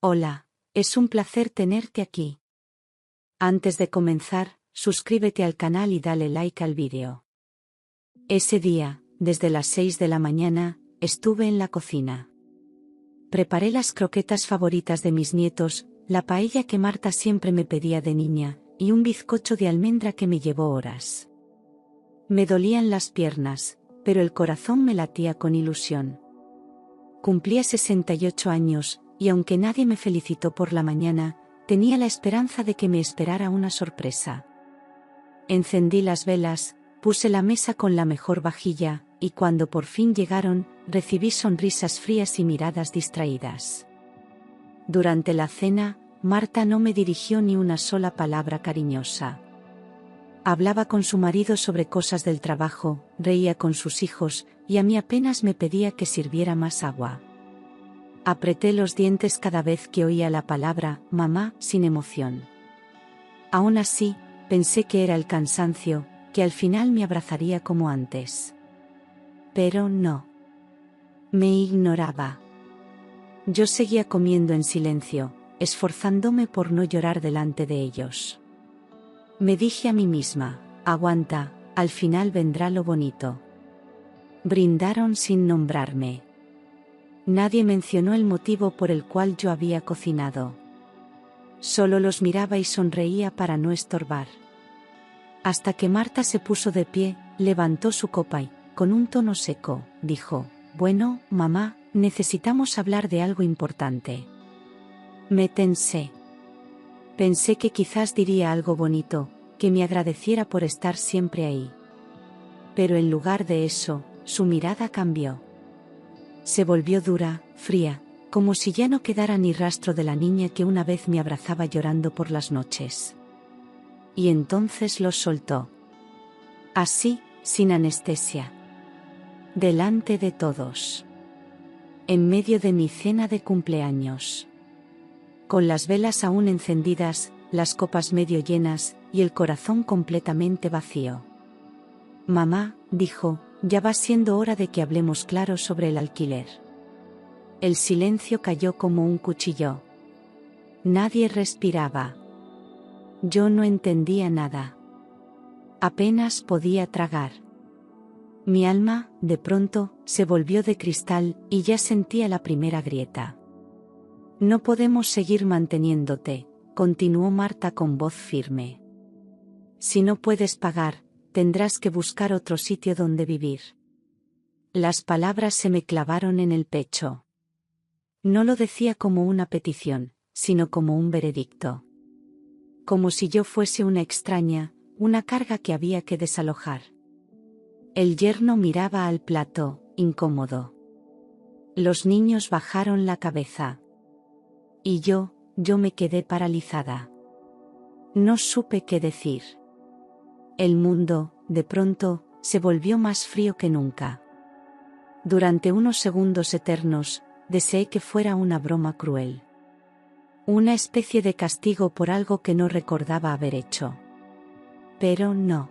Hola, es un placer tenerte aquí. Antes de comenzar, suscríbete al canal y dale like al vídeo. Ese día, desde las 6 de la mañana, estuve en la cocina. Preparé las croquetas favoritas de mis nietos, la paella que Marta siempre me pedía de niña, y un bizcocho de almendra que me llevó horas. Me dolían las piernas, pero el corazón me latía con ilusión. Cumplía 68 años, y aunque nadie me felicitó por la mañana, tenía la esperanza de que me esperara una sorpresa. Encendí las velas, puse la mesa con la mejor vajilla, y cuando por fin llegaron, recibí sonrisas frías y miradas distraídas. Durante la cena, Marta no me dirigió ni una sola palabra cariñosa. Hablaba con su marido sobre cosas del trabajo, reía con sus hijos, y a mí apenas me pedía que sirviera más agua. Apreté los dientes cada vez que oía la palabra mamá sin emoción. Aún así, pensé que era el cansancio, que al final me abrazaría como antes. Pero no. Me ignoraba. Yo seguía comiendo en silencio, esforzándome por no llorar delante de ellos. Me dije a mí misma, aguanta, al final vendrá lo bonito. Brindaron sin nombrarme. Nadie mencionó el motivo por el cual yo había cocinado. Solo los miraba y sonreía para no estorbar. Hasta que Marta se puso de pie, levantó su copa y, con un tono seco, dijo, «Bueno, mamá, necesitamos hablar de algo importante». Me tensé. Pensé que quizás diría algo bonito, que me agradeciera por estar siempre ahí. Pero en lugar de eso, su mirada cambió. Se volvió dura, fría, como si ya no quedara ni rastro de la niña que una vez me abrazaba llorando por las noches. Y entonces los soltó. Así, sin anestesia. Delante de todos. En medio de mi cena de cumpleaños. Con las velas aún encendidas, las copas medio llenas, y el corazón completamente vacío. Mamá, dijo, ya va siendo hora de que hablemos claro sobre el alquiler. El silencio cayó como un cuchillo. Nadie respiraba. Yo no entendía nada. Apenas podía tragar. Mi alma, de pronto, se volvió de cristal, y ya sentía la primera grieta. No podemos seguir manteniéndote, continuó Marta con voz firme. Si no puedes pagar, tendrás que buscar otro sitio donde vivir. Las palabras se me clavaron en el pecho. No lo decía como una petición, sino como un veredicto. Como si yo fuese una extraña, una carga que había que desalojar. El yerno miraba al plato, incómodo. Los niños bajaron la cabeza. Y yo me quedé paralizada. No supe qué decir. El mundo, de pronto, se volvió más frío que nunca. Durante unos segundos eternos, deseé que fuera una broma cruel. Una especie de castigo por algo que no recordaba haber hecho. Pero no.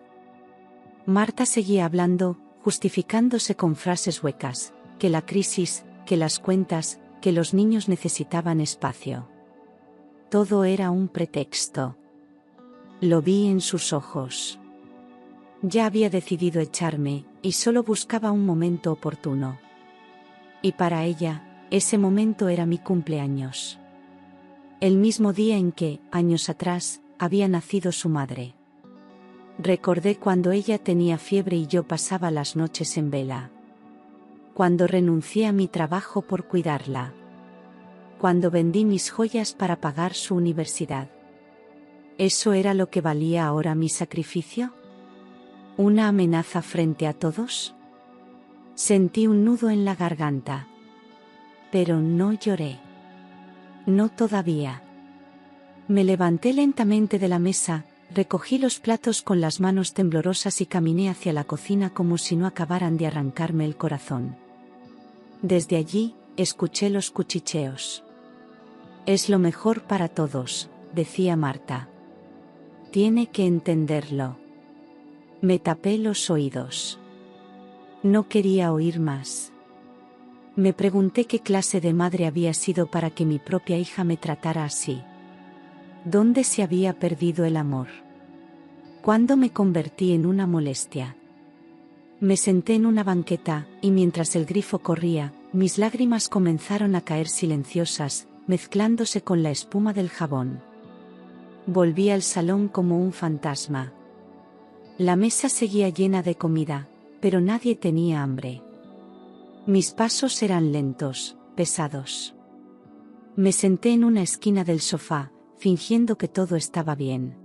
Marta seguía hablando, justificándose con frases huecas, que la crisis, que las cuentas, que los niños necesitaban espacio. Todo era un pretexto. Lo vi en sus ojos. Ya había decidido echarme, y solo buscaba un momento oportuno. Y para ella, ese momento era mi cumpleaños. El mismo día en que, años atrás, había nacido su madre. Recordé cuando ella tenía fiebre y yo pasaba las noches en vela. Cuando renuncié a mi trabajo por cuidarla. Cuando vendí mis joyas para pagar su universidad. ¿Eso era lo que valía ahora mi sacrificio? ¿Una amenaza frente a todos? Sentí un nudo en la garganta. Pero no lloré. No todavía. Me levanté lentamente de la mesa, recogí los platos con las manos temblorosas y caminé hacia la cocina como si no acabaran de arrancarme el corazón. Desde allí, escuché los cuchicheos. Es lo mejor para todos, decía Marta. Tiene que entenderlo. Me tapé los oídos. No quería oír más. Me pregunté qué clase de madre había sido para que mi propia hija me tratara así. ¿Dónde se había perdido el amor? ¿Cuándo me convertí en una molestia? Me senté en una banqueta, y mientras el grifo corría, mis lágrimas comenzaron a caer silenciosas, mezclándose con la espuma del jabón. Volví al salón como un fantasma. La mesa seguía llena de comida, pero nadie tenía hambre. Mis pasos eran lentos, pesados. Me senté en una esquina del sofá, fingiendo que todo estaba bien.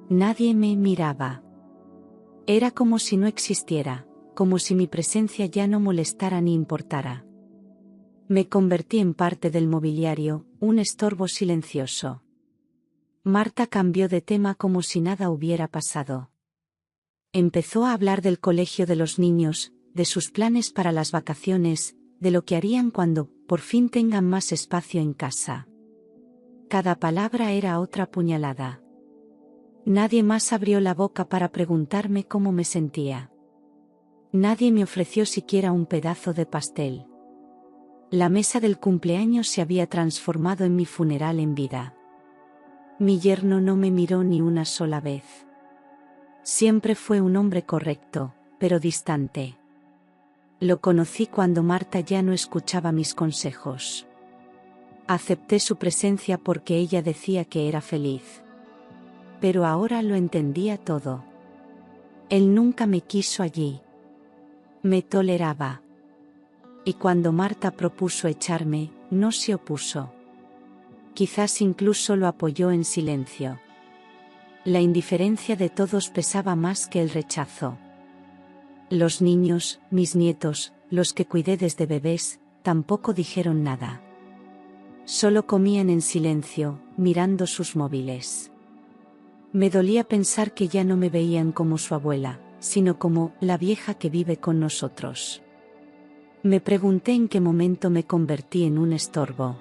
Nadie me miraba. Era como si no existiera, como si mi presencia ya no molestara ni importara. Me convertí en parte del mobiliario, un estorbo silencioso. Marta cambió de tema como si nada hubiera pasado. Empezó a hablar del colegio de los niños, de sus planes para las vacaciones, de lo que harían cuando, por fin, tengan más espacio en casa. Cada palabra era otra puñalada. Nadie más abrió la boca para preguntarme cómo me sentía. Nadie me ofreció siquiera un pedazo de pastel. La mesa del cumpleaños se había transformado en mi funeral en vida. Mi yerno no me miró ni una sola vez. Siempre fue un hombre correcto, pero distante. Lo conocí cuando Marta ya no escuchaba mis consejos. Acepté su presencia porque ella decía que era feliz. Pero ahora lo entendía todo. Él nunca me quiso allí. Me toleraba. Y cuando Marta propuso echarme, no se opuso. Quizás incluso lo apoyó en silencio. La indiferencia de todos pesaba más que el rechazo. Los niños, mis nietos, los que cuidé desde bebés, tampoco dijeron nada. Solo comían en silencio, mirando sus móviles. Me dolía pensar que ya no me veían como su abuela, sino como la vieja que vive con nosotros. Me pregunté en qué momento me convertí en un estorbo.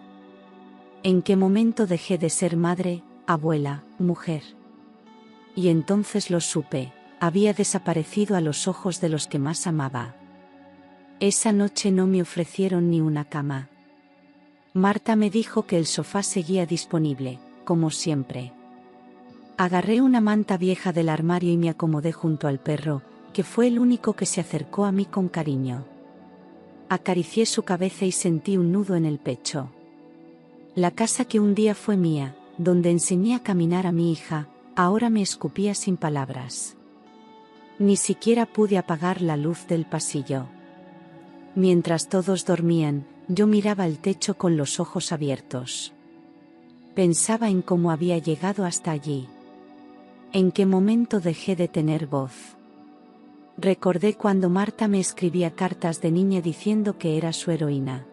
¿En qué momento dejé de ser madre, abuela, mujer? Y entonces lo supe, había desaparecido a los ojos de los que más amaba. Esa noche no me ofrecieron ni una cama. Marta me dijo que el sofá seguía disponible, como siempre. Agarré una manta vieja del armario y me acomodé junto al perro, que fue el único que se acercó a mí con cariño. Acaricié su cabeza y sentí un nudo en el pecho. La casa que un día fue mía, donde enseñé a caminar a mi hija, ahora me escupía sin palabras. Ni siquiera pude apagar la luz del pasillo. Mientras todos dormían, yo miraba el techo con los ojos abiertos. Pensaba en cómo había llegado hasta allí. ¿En qué momento dejé de tener voz? Recordé cuando Marta me escribía cartas de niña diciendo que era su heroína.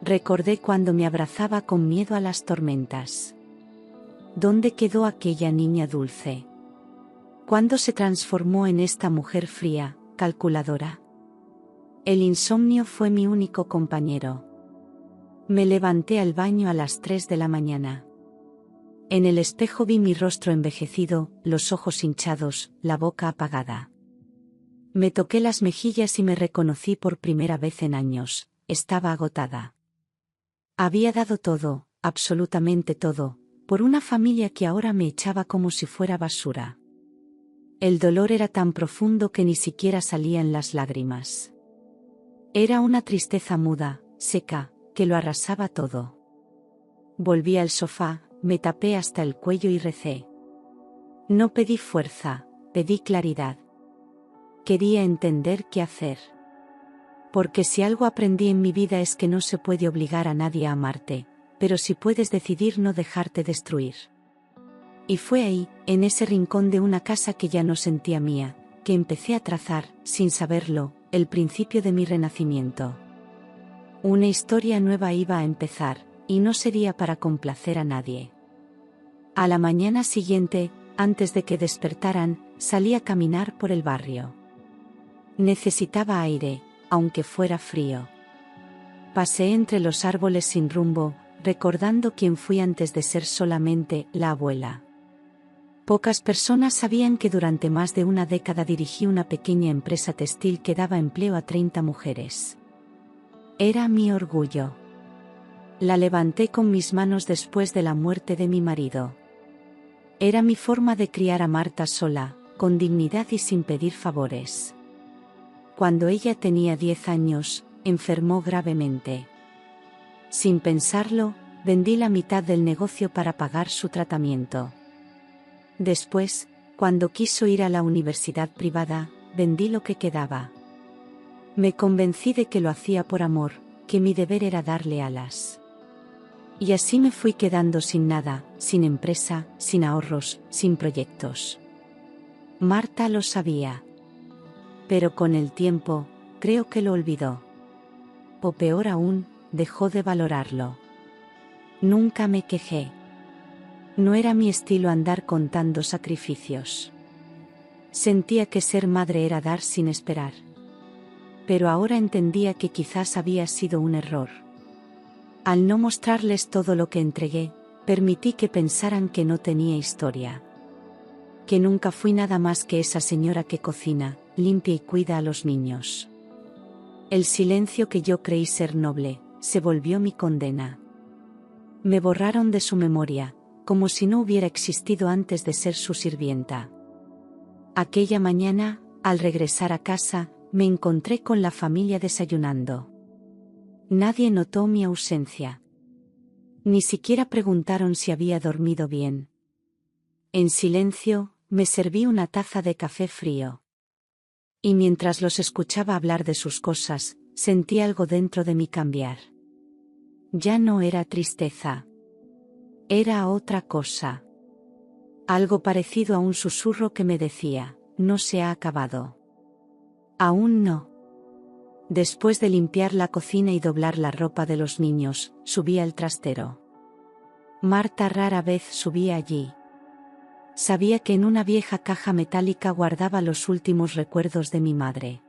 Recordé cuando me abrazaba con miedo a las tormentas. ¿Dónde quedó aquella niña dulce? ¿Cuándo se transformó en esta mujer fría, calculadora? El insomnio fue mi único compañero. Me levanté al baño a las 3 de la mañana. En el espejo vi mi rostro envejecido, los ojos hinchados, la boca apagada. Me toqué las mejillas y me reconocí por primera vez en años. Estaba agotada. Había dado todo, absolutamente todo, por una familia que ahora me echaba como si fuera basura. El dolor era tan profundo que ni siquiera salían las lágrimas. Era una tristeza muda, seca, que lo arrasaba todo. Volví al sofá, me tapé hasta el cuello y recé. No pedí fuerza, pedí claridad. Quería entender qué hacer. Porque si algo aprendí en mi vida es que no se puede obligar a nadie a amarte, pero sí puedes decidir no dejarte destruir. Y fue ahí, en ese rincón de una casa que ya no sentía mía, que empecé a trazar, sin saberlo, el principio de mi renacimiento. Una historia nueva iba a empezar, y no sería para complacer a nadie. A la mañana siguiente, antes de que despertaran, salí a caminar por el barrio. Necesitaba aire, aunque fuera frío. Pasé entre los árboles sin rumbo, recordando quién fui antes de ser solamente la abuela. Pocas personas sabían que durante más de una década dirigí una pequeña empresa textil que daba empleo a 30 mujeres. Era mi orgullo. La levanté con mis manos después de la muerte de mi marido. Era mi forma de criar a Marta sola, con dignidad y sin pedir favores. Cuando ella tenía 10 años, enfermó gravemente. Sin pensarlo, vendí la mitad del negocio para pagar su tratamiento. Después, cuando quiso ir a la universidad privada, vendí lo que quedaba. Me convencí de que lo hacía por amor, que mi deber era darle alas. Y así me fui quedando sin nada, sin empresa, sin ahorros, sin proyectos. Marta lo sabía. Pero con el tiempo, creo que lo olvidó. O peor aún, dejó de valorarlo. Nunca me quejé. No era mi estilo andar contando sacrificios. Sentía que ser madre era dar sin esperar. Pero ahora entendía que quizás había sido un error. Al no mostrarles todo lo que entregué, permití que pensaran que no tenía historia. Que nunca fui nada más que esa señora que cocina, limpia y cuida a los niños. El silencio que yo creí ser noble, se volvió mi condena. Me borraron de su memoria, como si no hubiera existido antes de ser su sirvienta. Aquella mañana, al regresar a casa, me encontré con la familia desayunando. Nadie notó mi ausencia. Ni siquiera preguntaron si había dormido bien. En silencio, me serví una taza de café frío. Y mientras los escuchaba hablar de sus cosas, sentí algo dentro de mí cambiar. Ya no era tristeza. Era otra cosa. Algo parecido a un susurro que me decía, no se ha acabado. Aún no. Después de limpiar la cocina y doblar la ropa de los niños, subí al trastero. Marta rara vez subía allí. Sabía que en una vieja caja metálica guardaba los últimos recuerdos de mi madre.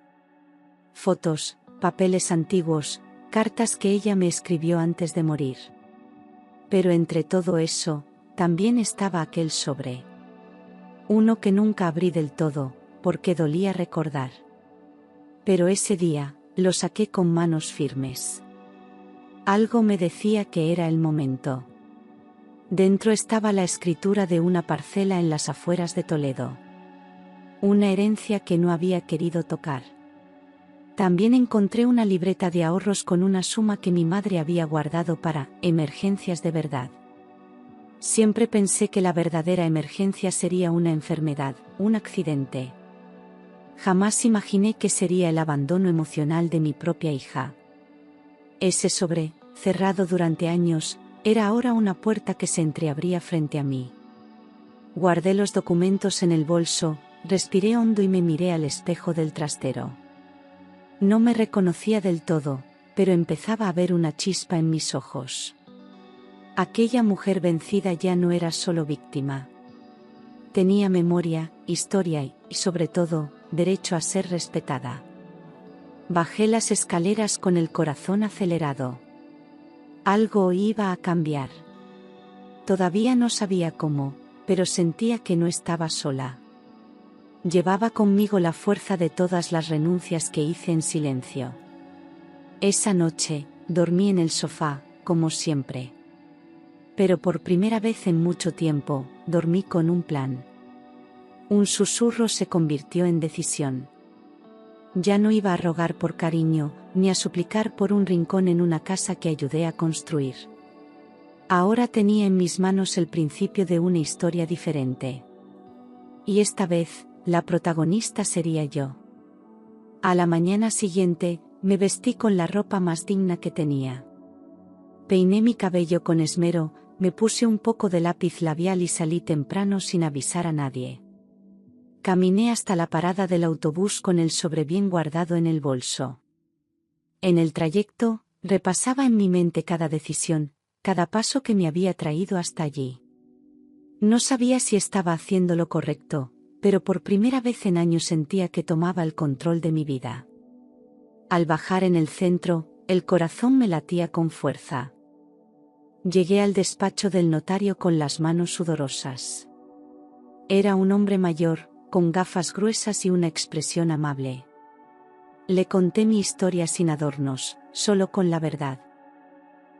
Fotos, papeles antiguos, cartas que ella me escribió antes de morir. Pero entre todo eso, también estaba aquel sobre. Uno que nunca abrí del todo, porque dolía recordar. Pero ese día, lo saqué con manos firmes. Algo me decía que era el momento. Dentro estaba la escritura de una parcela en las afueras de Toledo. Una herencia que no había querido tocar. También encontré una libreta de ahorros con una suma que mi madre había guardado para emergencias de verdad. Siempre pensé que la verdadera emergencia sería una enfermedad, un accidente. Jamás imaginé que sería el abandono emocional de mi propia hija. Ese sobre, cerrado durante años, era ahora una puerta que se entreabría frente a mí. Guardé los documentos en el bolso, respiré hondo y me miré al espejo del trastero. No me reconocía del todo, pero empezaba a ver una chispa en mis ojos. Aquella mujer vencida ya no era solo víctima. Tenía memoria, historia y, sobre todo, derecho a ser respetada. Bajé las escaleras con el corazón acelerado. Algo iba a cambiar. Todavía no sabía cómo, pero sentía que no estaba sola. Llevaba conmigo la fuerza de todas las renuncias que hice en silencio. Esa noche, dormí en el sofá, como siempre. Pero por primera vez en mucho tiempo, dormí con un plan. Un susurro se convirtió en decisión. Ya no iba a rogar por cariño, ni a suplicar por un rincón en una casa que ayudé a construir. Ahora tenía en mis manos el principio de una historia diferente. Y esta vez, la protagonista sería yo. A la mañana siguiente, me vestí con la ropa más digna que tenía. Peiné mi cabello con esmero, me puse un poco de lápiz labial y salí temprano sin avisar a nadie. Caminé hasta la parada del autobús con el sobre bien guardado en el bolso. En el trayecto, repasaba en mi mente cada decisión, cada paso que me había traído hasta allí. No sabía si estaba haciendo lo correcto, pero por primera vez en años sentía que tomaba el control de mi vida. Al bajar en el centro, el corazón me latía con fuerza. Llegué al despacho del notario con las manos sudorosas. Era un hombre mayor, con gafas gruesas y una expresión amable. Le conté mi historia sin adornos, solo con la verdad.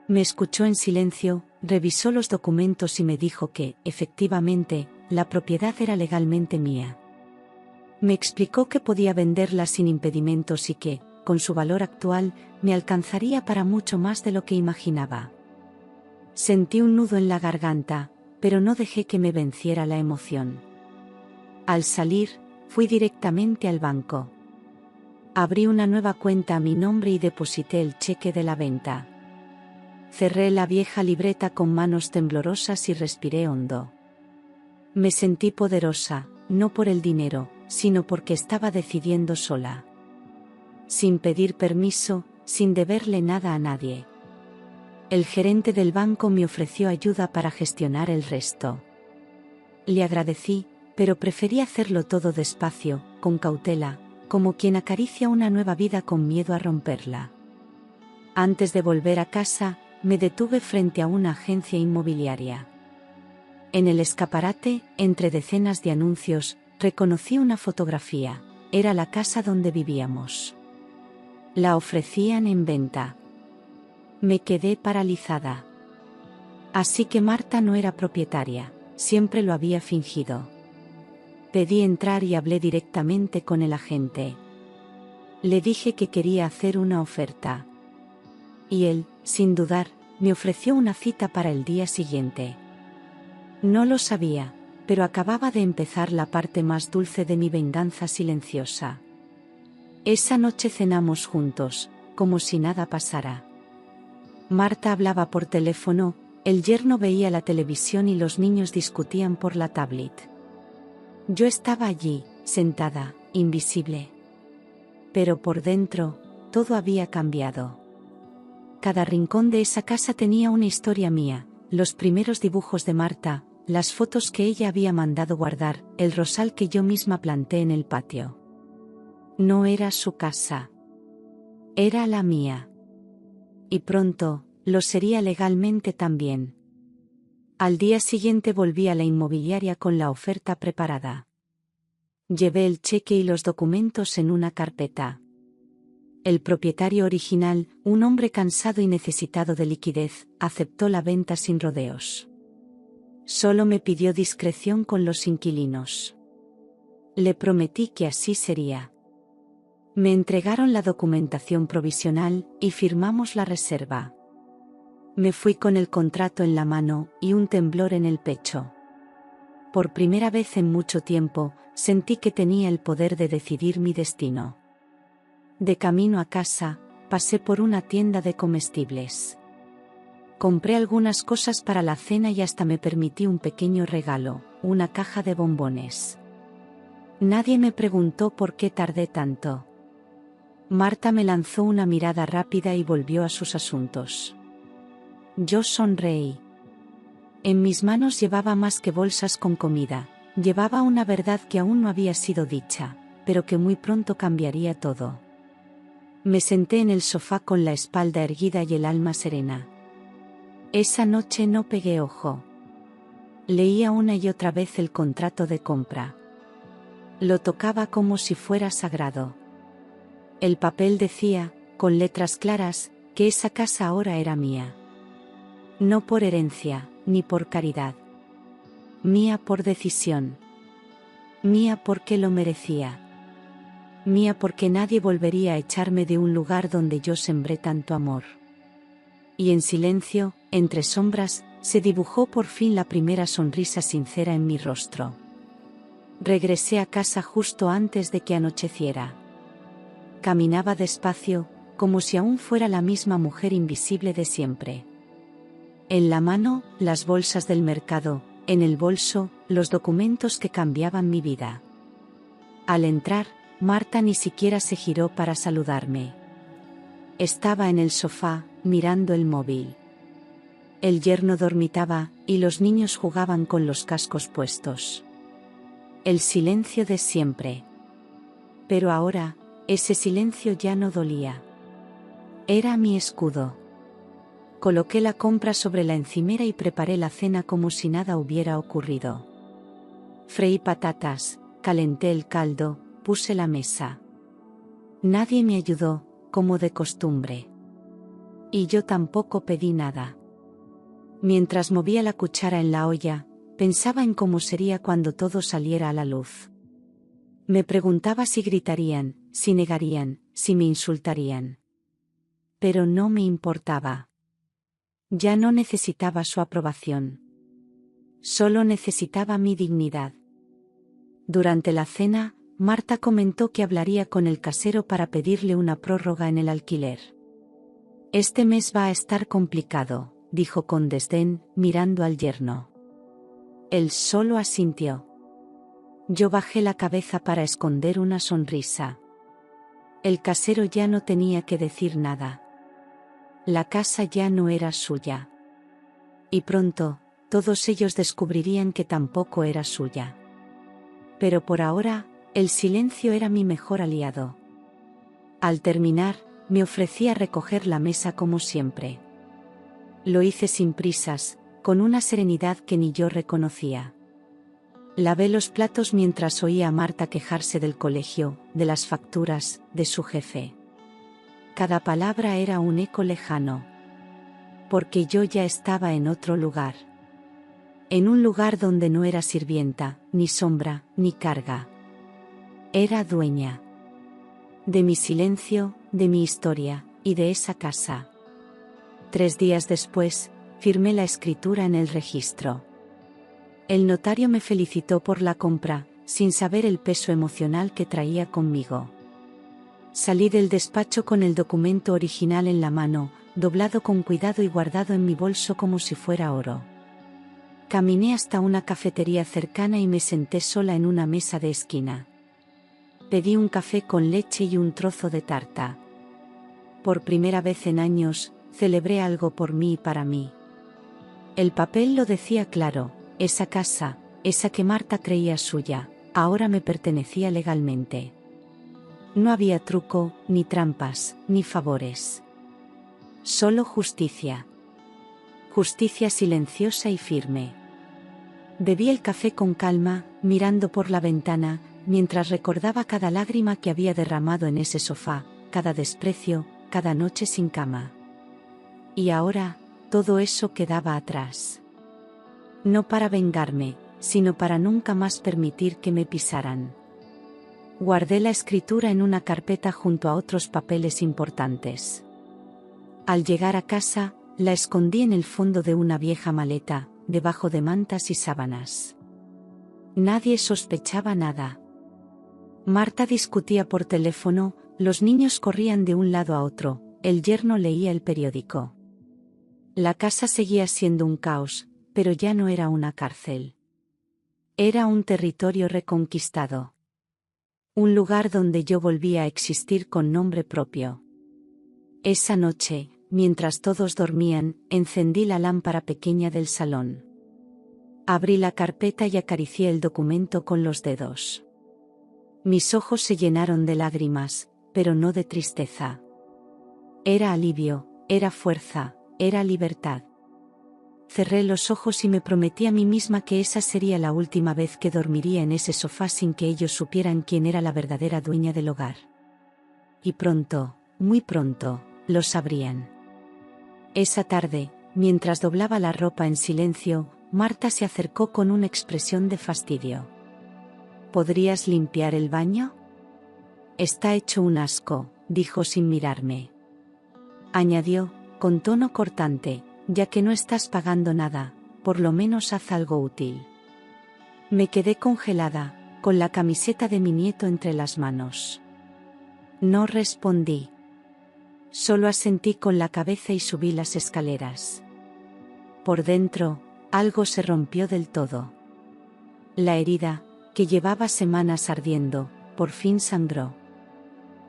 Me escuchó en silencio, revisó los documentos y me dijo que, efectivamente, la propiedad era legalmente mía. Me explicó que podía venderla sin impedimentos y que, con su valor actual, me alcanzaría para mucho más de lo que imaginaba. Sentí un nudo en la garganta, pero no dejé que me venciera la emoción. Al salir, fui directamente al banco. Abrí una nueva cuenta a mi nombre y deposité el cheque de la venta. Cerré la vieja libreta con manos temblorosas y respiré hondo. Me sentí poderosa, no por el dinero, sino porque estaba decidiendo sola. Sin pedir permiso, sin deberle nada a nadie. El gerente del banco me ofreció ayuda para gestionar el resto. Le agradecí, pero preferí hacerlo todo despacio, con cautela, como quien acaricia una nueva vida con miedo a romperla. Antes de volver a casa, me detuve frente a una agencia inmobiliaria. En el escaparate, entre decenas de anuncios, reconocí una fotografía. Era la casa donde vivíamos. La ofrecían en venta. Me quedé paralizada. Así que Marta no era propietaria, siempre lo había fingido. Pedí entrar y hablé directamente con el agente. Le dije que quería hacer una oferta. Y él, sin dudar, me ofreció una cita para el día siguiente. No lo sabía, pero acababa de empezar la parte más dulce de mi venganza silenciosa. Esa noche cenamos juntos, como si nada pasara. Marta hablaba por teléfono, el yerno veía la televisión y los niños discutían por la tablet. Yo estaba allí, sentada, invisible. Pero por dentro, todo había cambiado. Cada rincón de esa casa tenía una historia mía, los primeros dibujos de Marta, las fotos que ella había mandado guardar, el rosal que yo misma planté en el patio. No era su casa. Era la mía. Y pronto, lo sería legalmente también. Al día siguiente volví a la inmobiliaria con la oferta preparada. Llevé el cheque y los documentos en una carpeta. El propietario original, un hombre cansado y necesitado de liquidez, aceptó la venta sin rodeos. Solo me pidió discreción con los inquilinos. Le prometí que así sería. Me entregaron la documentación provisional y firmamos la reserva. Me fui con el contrato en la mano y un temblor en el pecho. Por primera vez en mucho tiempo, sentí que tenía el poder de decidir mi destino. De camino a casa, pasé por una tienda de comestibles. Compré algunas cosas para la cena y hasta me permití un pequeño regalo, una caja de bombones. Nadie me preguntó por qué tardé tanto. Marta me lanzó una mirada rápida y volvió a sus asuntos. Yo sonreí. En mis manos llevaba más que bolsas con comida, llevaba una verdad que aún no había sido dicha, pero que muy pronto cambiaría todo. Me senté en el sofá con la espalda erguida y el alma serena. Esa noche no pegué ojo. Leía una y otra vez el contrato de compra. Lo tocaba como si fuera sagrado. El papel decía, con letras claras, que esa casa ahora era mía. No por herencia, ni por caridad. Mía por decisión. Mía porque lo merecía. Mía porque nadie volvería a echarme de un lugar donde yo sembré tanto amor. Y en silencio, entre sombras, se dibujó por fin la primera sonrisa sincera en mi rostro. Regresé a casa justo antes de que anocheciera. Caminaba despacio, como si aún fuera la misma mujer invisible de siempre. En la mano, las bolsas del mercado, en el bolso, los documentos que cambiaban mi vida. Al entrar, Marta ni siquiera se giró para saludarme. Estaba en el sofá, mirando el móvil. El yerno dormitaba, y los niños jugaban con los cascos puestos. El silencio de siempre. Pero ahora, ese silencio ya no dolía. Era mi escudo. Coloqué la compra sobre la encimera y preparé la cena como si nada hubiera ocurrido. Freí patatas, calenté el caldo, puse la mesa. Nadie me ayudó, como de costumbre. Y yo tampoco pedí nada. Mientras movía la cuchara en la olla, pensaba en cómo sería cuando todo saliera a la luz. Me preguntaba si gritarían, si negarían, si me insultarían. Pero no me importaba. Ya no necesitaba su aprobación. Solo necesitaba mi dignidad. Durante la cena, Marta comentó que hablaría con el casero para pedirle una prórroga en el alquiler. Este mes va a estar complicado, dijo con desdén, mirando al yerno. Él solo asintió. Yo bajé la cabeza para esconder una sonrisa. El casero ya no tenía que decir nada. La casa ya no era suya. Y pronto, todos ellos descubrirían que tampoco era suya. Pero por ahora, el silencio era mi mejor aliado. Al terminar, me ofrecí a recoger la mesa como siempre. Lo hice sin prisas, con una serenidad que ni yo reconocía. Lavé los platos mientras oía a Marta quejarse del colegio, de las facturas, de su jefe. Cada palabra era un eco lejano. Porque yo ya estaba en otro lugar. En un lugar donde no era sirvienta, ni sombra, ni carga. Era dueña. De mi silencio, de mi historia, y de esa casa. 3 días después, firmé la escritura en el registro. El notario me felicitó por la compra, sin saber el peso emocional que traía conmigo. Salí del despacho con el documento original en la mano, doblado con cuidado y guardado en mi bolso como si fuera oro. Caminé hasta una cafetería cercana y me senté sola en una mesa de esquina. Pedí un café con leche y un trozo de tarta. Por primera vez en años, celebré algo por mí y para mí. El papel lo decía claro, esa casa, esa que Marta creía suya, ahora me pertenecía legalmente. No había truco, ni trampas, ni favores. Solo justicia. Justicia silenciosa y firme. Bebí el café con calma, mirando por la ventana, mientras recordaba cada lágrima que había derramado en ese sofá, cada desprecio, cada noche sin cama. Y ahora, todo eso quedaba atrás. No para vengarme, sino para nunca más permitir que me pisaran. Guardé la escritura en una carpeta junto a otros papeles importantes. Al llegar a casa, la escondí en el fondo de una vieja maleta, debajo de mantas y sábanas. Nadie sospechaba nada. Marta discutía por teléfono, los niños corrían de un lado a otro, el yerno leía el periódico. La casa seguía siendo un caos, pero ya no era una cárcel. Era un territorio reconquistado. Un lugar donde yo volvía a existir con nombre propio. Esa noche, mientras todos dormían, encendí la lámpara pequeña del salón. Abrí la carpeta y acaricié el documento con los dedos. Mis ojos se llenaron de lágrimas, pero no de tristeza. Era alivio, era fuerza, era libertad. Cerré los ojos y me prometí a mí misma que esa sería la última vez que dormiría en ese sofá sin que ellos supieran quién era la verdadera dueña del hogar. Y pronto, muy pronto, lo sabrían. Esa tarde, mientras doblaba la ropa en silencio, Marta se acercó con una expresión de fastidio. ¿Podrías limpiar el baño? Está hecho un asco, dijo sin mirarme. Añadió, con tono cortante, ya que no estás pagando nada, por lo menos haz algo útil. Me quedé congelada, con la camiseta de mi nieto entre las manos. No respondí. Solo asentí con la cabeza y subí las escaleras. Por dentro, algo se rompió del todo. La herida, que llevaba semanas ardiendo, por fin sangró.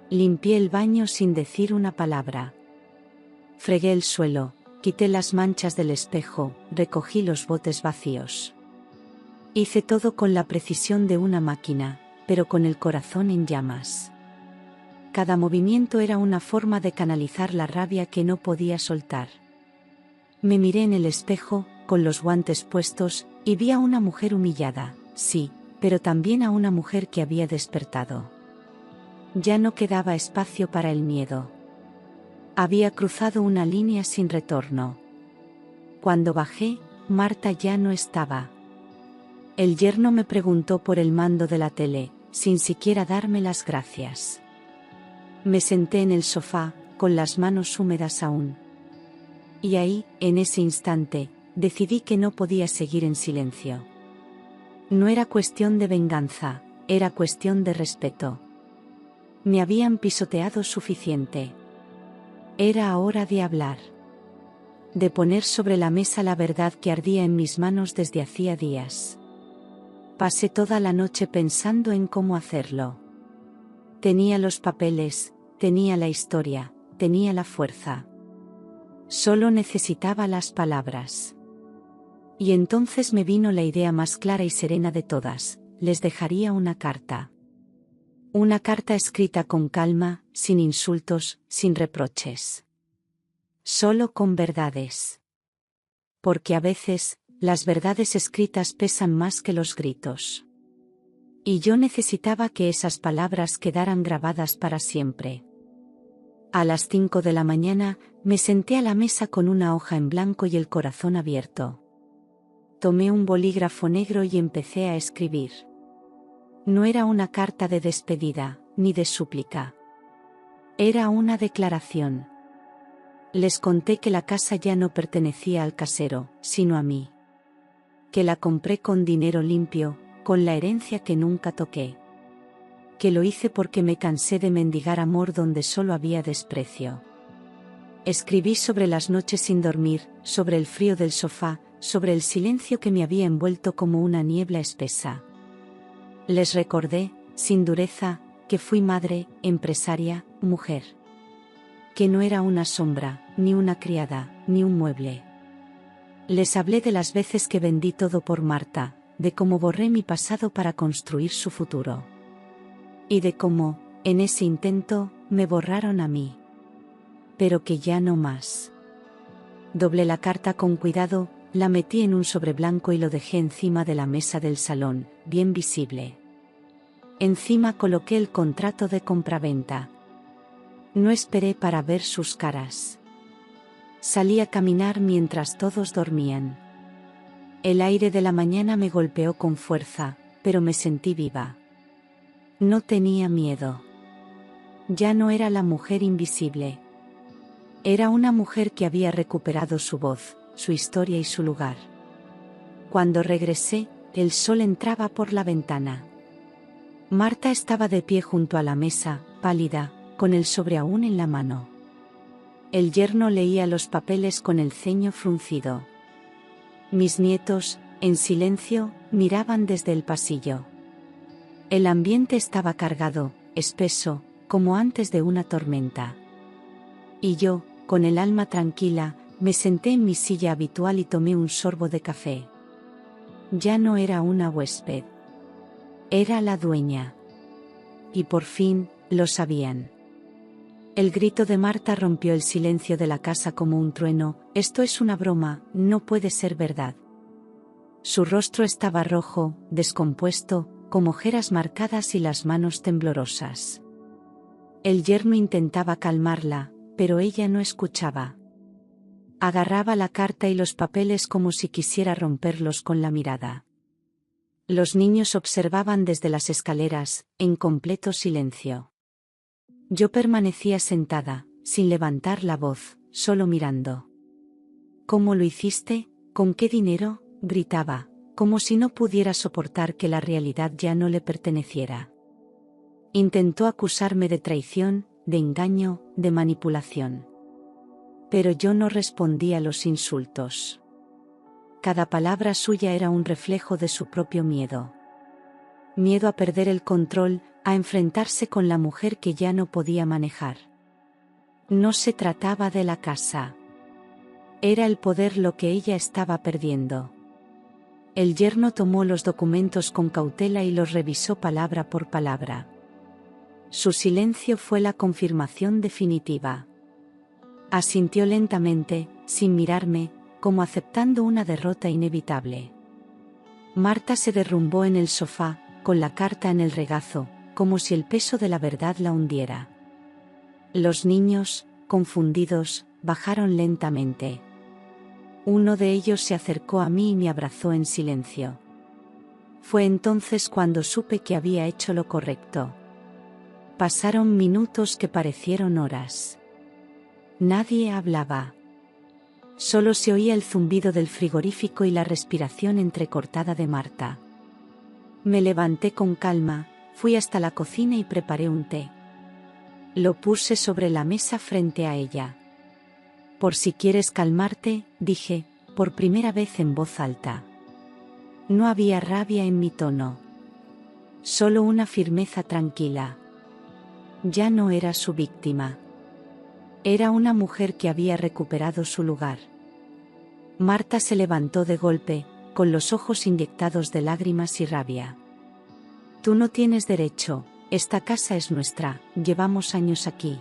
Limpié el baño sin decir una palabra. Fregué el suelo, quité las manchas del espejo, recogí los botes vacíos. Hice todo con la precisión de una máquina, pero con el corazón en llamas. Cada movimiento era una forma de canalizar la rabia que no podía soltar. Me miré en el espejo, con los guantes puestos, y vi a una mujer humillada, sí, pero también a una mujer que había despertado. Ya no quedaba espacio para el miedo. Había cruzado una línea sin retorno. Cuando bajé, Marta ya no estaba. El yerno me preguntó por el mando de la tele, sin siquiera darme las gracias. Me senté en el sofá, con las manos húmedas aún. Y ahí, en ese instante, decidí que no podía seguir en silencio. No era cuestión de venganza, era cuestión de respeto. Me habían pisoteado suficiente. Era hora de hablar. De poner sobre la mesa la verdad que ardía en mis manos desde hacía días. Pasé toda la noche pensando en cómo hacerlo. Tenía los papeles, tenía la historia, tenía la fuerza. Solo necesitaba las palabras. Y entonces me vino la idea más clara y serena de todas: les dejaría una carta. Una carta escrita con calma, sin insultos, sin reproches. Solo con verdades. Porque a veces, las verdades escritas pesan más que los gritos. Y yo necesitaba que esas palabras quedaran grabadas para siempre. A las 5 de la mañana, me senté a la mesa con una hoja en blanco y el corazón abierto. Tomé un bolígrafo negro y empecé a escribir. No era una carta de despedida, ni de súplica. Era una declaración. Les conté que la casa ya no pertenecía al casero, sino a mí. Que la compré con dinero limpio, con la herencia que nunca toqué. Que lo hice porque me cansé de mendigar amor donde solo había desprecio. Escribí sobre las noches sin dormir, sobre el frío del sofá, sobre el silencio que me había envuelto como una niebla espesa. Les recordé, sin dureza, que fui madre, empresaria, mujer. Que no era una sombra, ni una criada, ni un mueble. Les hablé de las veces que vendí todo por Marta, de cómo borré mi pasado para construir su futuro. Y de cómo, en ese intento, me borraron a mí. Pero que ya no más. Doblé la carta con cuidado, la metí en un sobre blanco y lo dejé encima de la mesa del salón, bien visible. Encima coloqué el contrato de compraventa. No esperé para ver sus caras. Salí a caminar mientras todos dormían. El aire de la mañana me golpeó con fuerza, pero me sentí viva. No tenía miedo. Ya no era la mujer invisible. Era una mujer que había recuperado su voz, su historia y su lugar. Cuando regresé, el sol entraba por la ventana. Marta estaba de pie junto a la mesa, pálida, con el sobre aún en la mano. El yerno leía los papeles con el ceño fruncido. Mis nietos, en silencio, miraban desde el pasillo. El ambiente estaba cargado, espeso, como antes de una tormenta. Y yo, con el alma tranquila, me senté en mi silla habitual y tomé un sorbo de café. Ya no era una huésped. Era la dueña. Y por fin, lo sabían. El grito de Marta rompió el silencio de la casa como un trueno: esto es una broma, no puede ser verdad. Su rostro estaba rojo, descompuesto, con ojeras marcadas y las manos temblorosas. El yerno intentaba calmarla, pero ella no escuchaba. Agarraba la carta y los papeles como si quisiera romperlos con la mirada. Los niños observaban desde las escaleras, en completo silencio. Yo permanecía sentada, sin levantar la voz, solo mirando. ¿Cómo lo hiciste? ¿Con qué dinero? Gritaba, como si no pudiera soportar que la realidad ya no le perteneciera. Intentó acusarme de traición, de engaño, de manipulación. Pero yo no respondí a los insultos. Cada palabra suya era un reflejo de su propio miedo. Miedo a perder el control, a enfrentarse con la mujer que ya no podía manejar. No se trataba de la casa. Era el poder lo que ella estaba perdiendo. El yerno tomó los documentos con cautela y los revisó palabra por palabra. Su silencio fue la confirmación definitiva. Asintió lentamente, sin mirarme, como aceptando una derrota inevitable. Marta se derrumbó en el sofá, con la carta en el regazo, como si el peso de la verdad la hundiera. Los niños, confundidos, bajaron lentamente. Uno de ellos se acercó a mí y me abrazó en silencio. Fue entonces cuando supe que había hecho lo correcto. Pasaron minutos que parecieron horas. Nadie hablaba. Solo se oía el zumbido del frigorífico y la respiración entrecortada de Marta. Me levanté con calma, fui hasta la cocina y preparé un té. Lo puse sobre la mesa frente a ella. Por si quieres calmarte, dije, por primera vez en voz alta. No había rabia en mi tono. Solo una firmeza tranquila. Ya no era su víctima. Era una mujer que había recuperado su lugar. Marta se levantó de golpe, con los ojos inyectados de lágrimas y rabia. Tú no tienes derecho, esta casa es nuestra, llevamos años aquí.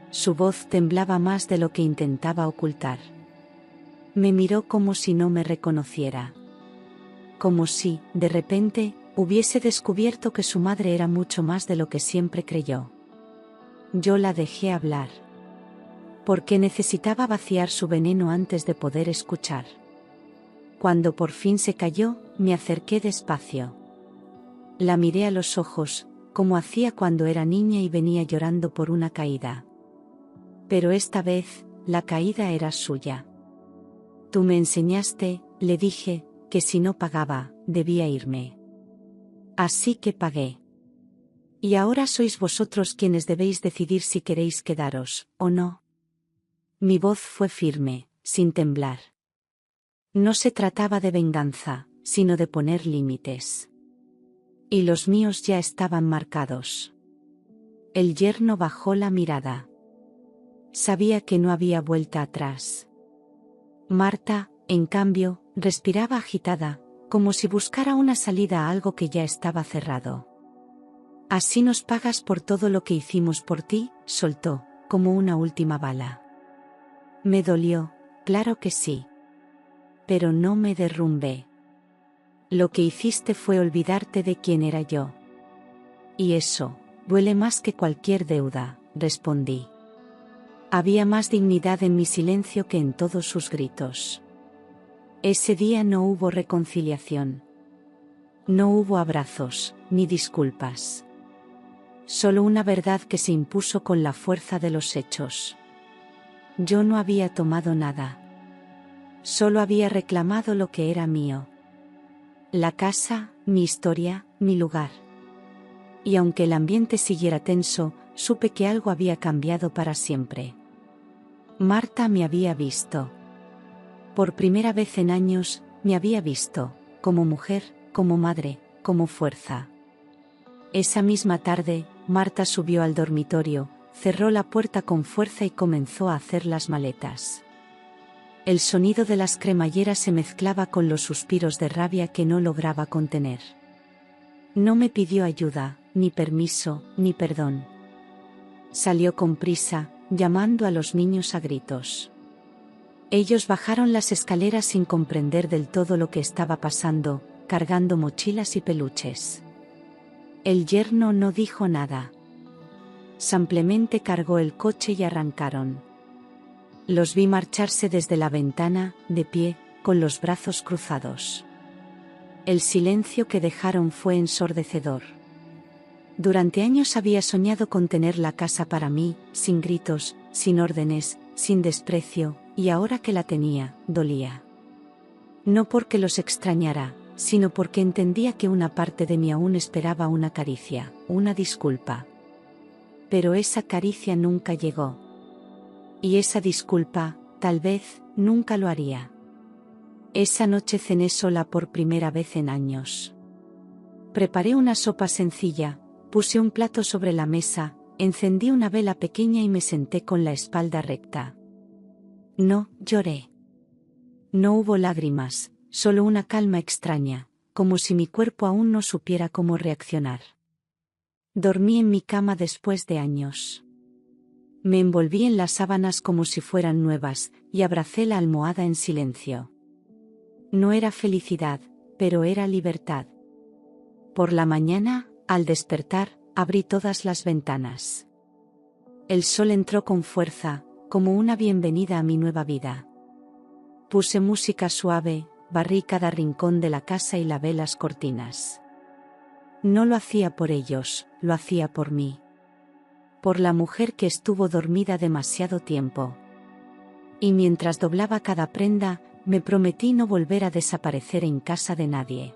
Su voz temblaba más de lo que intentaba ocultar. Me miró como si no me reconociera. Como si, de repente, hubiese descubierto que su madre era mucho más de lo que siempre creyó. Yo la dejé hablar. Porque necesitaba vaciar su veneno antes de poder escuchar. Cuando por fin se calló, me acerqué despacio. La miré a los ojos, como hacía cuando era niña y venía llorando por una caída. Pero esta vez, la caída era suya. Tú me enseñaste, le dije, que si no pagaba, debía irme. Así que pagué. Y ahora sois vosotros quienes debéis decidir si queréis quedaros, o no. Mi voz fue firme, sin temblar. No se trataba de venganza, sino de poner límites. Y los míos ya estaban marcados. El yerno bajó la mirada. Sabía que no había vuelta atrás. Marta, en cambio, respiraba agitada, como si buscara una salida a algo que ya estaba cerrado. Así nos pagas por todo lo que hicimos por ti, soltó, como una última bala. Me dolió, claro que sí. Pero no me derrumbé. Lo que hiciste fue olvidarte de quién era yo. Y eso, duele más que cualquier deuda, respondí. Había más dignidad en mi silencio que en todos sus gritos. Ese día no hubo reconciliación. No hubo abrazos, ni disculpas. Solo una verdad que se impuso con la fuerza de los hechos. Yo no había tomado nada. Solo había reclamado lo que era mío. La casa, mi historia, mi lugar. Y aunque el ambiente siguiera tenso, supe que algo había cambiado para siempre. Marta me había visto. Por primera vez en años, me había visto, como mujer, como madre, como fuerza. Esa misma tarde, Marta subió al dormitorio, cerró la puerta con fuerza y comenzó a hacer las maletas. El sonido de las cremalleras se mezclaba con los suspiros de rabia que no lograba contener. No me pidió ayuda, ni permiso, ni perdón. Salió con prisa, llamando a los niños a gritos. Ellos bajaron las escaleras sin comprender del todo lo que estaba pasando, cargando mochilas y peluches. El yerno no dijo nada. Simplemente cargó el coche y arrancaron. Los vi marcharse desde la ventana, de pie, con los brazos cruzados. El silencio que dejaron fue ensordecedor. Durante años había soñado con tener la casa para mí, sin gritos, sin órdenes, sin desprecio, y ahora que la tenía, dolía. No porque los extrañara, sino porque entendía que una parte de mí aún esperaba una caricia, una disculpa. Pero esa caricia nunca llegó. Y esa disculpa, tal vez, nunca lo haría. Esa noche cené sola por primera vez en años. Preparé una sopa sencilla, puse un plato sobre la mesa, encendí una vela pequeña y me senté con la espalda recta. No lloré. No hubo lágrimas, solo una calma extraña, como si mi cuerpo aún no supiera cómo reaccionar. Dormí en mi cama después de años. Me envolví en las sábanas como si fueran nuevas, y abracé la almohada en silencio. No era felicidad, pero era libertad. Por la mañana, Al despertar, abrí todas las ventanas. El sol entró con fuerza, como una bienvenida a mi nueva vida. Puse música suave, barrí cada rincón de la casa y lavé las cortinas. No lo hacía por ellos, lo hacía por mí. Por la mujer que estuvo dormida demasiado tiempo. Y mientras doblaba cada prenda, me prometí no volver a desaparecer en casa de nadie.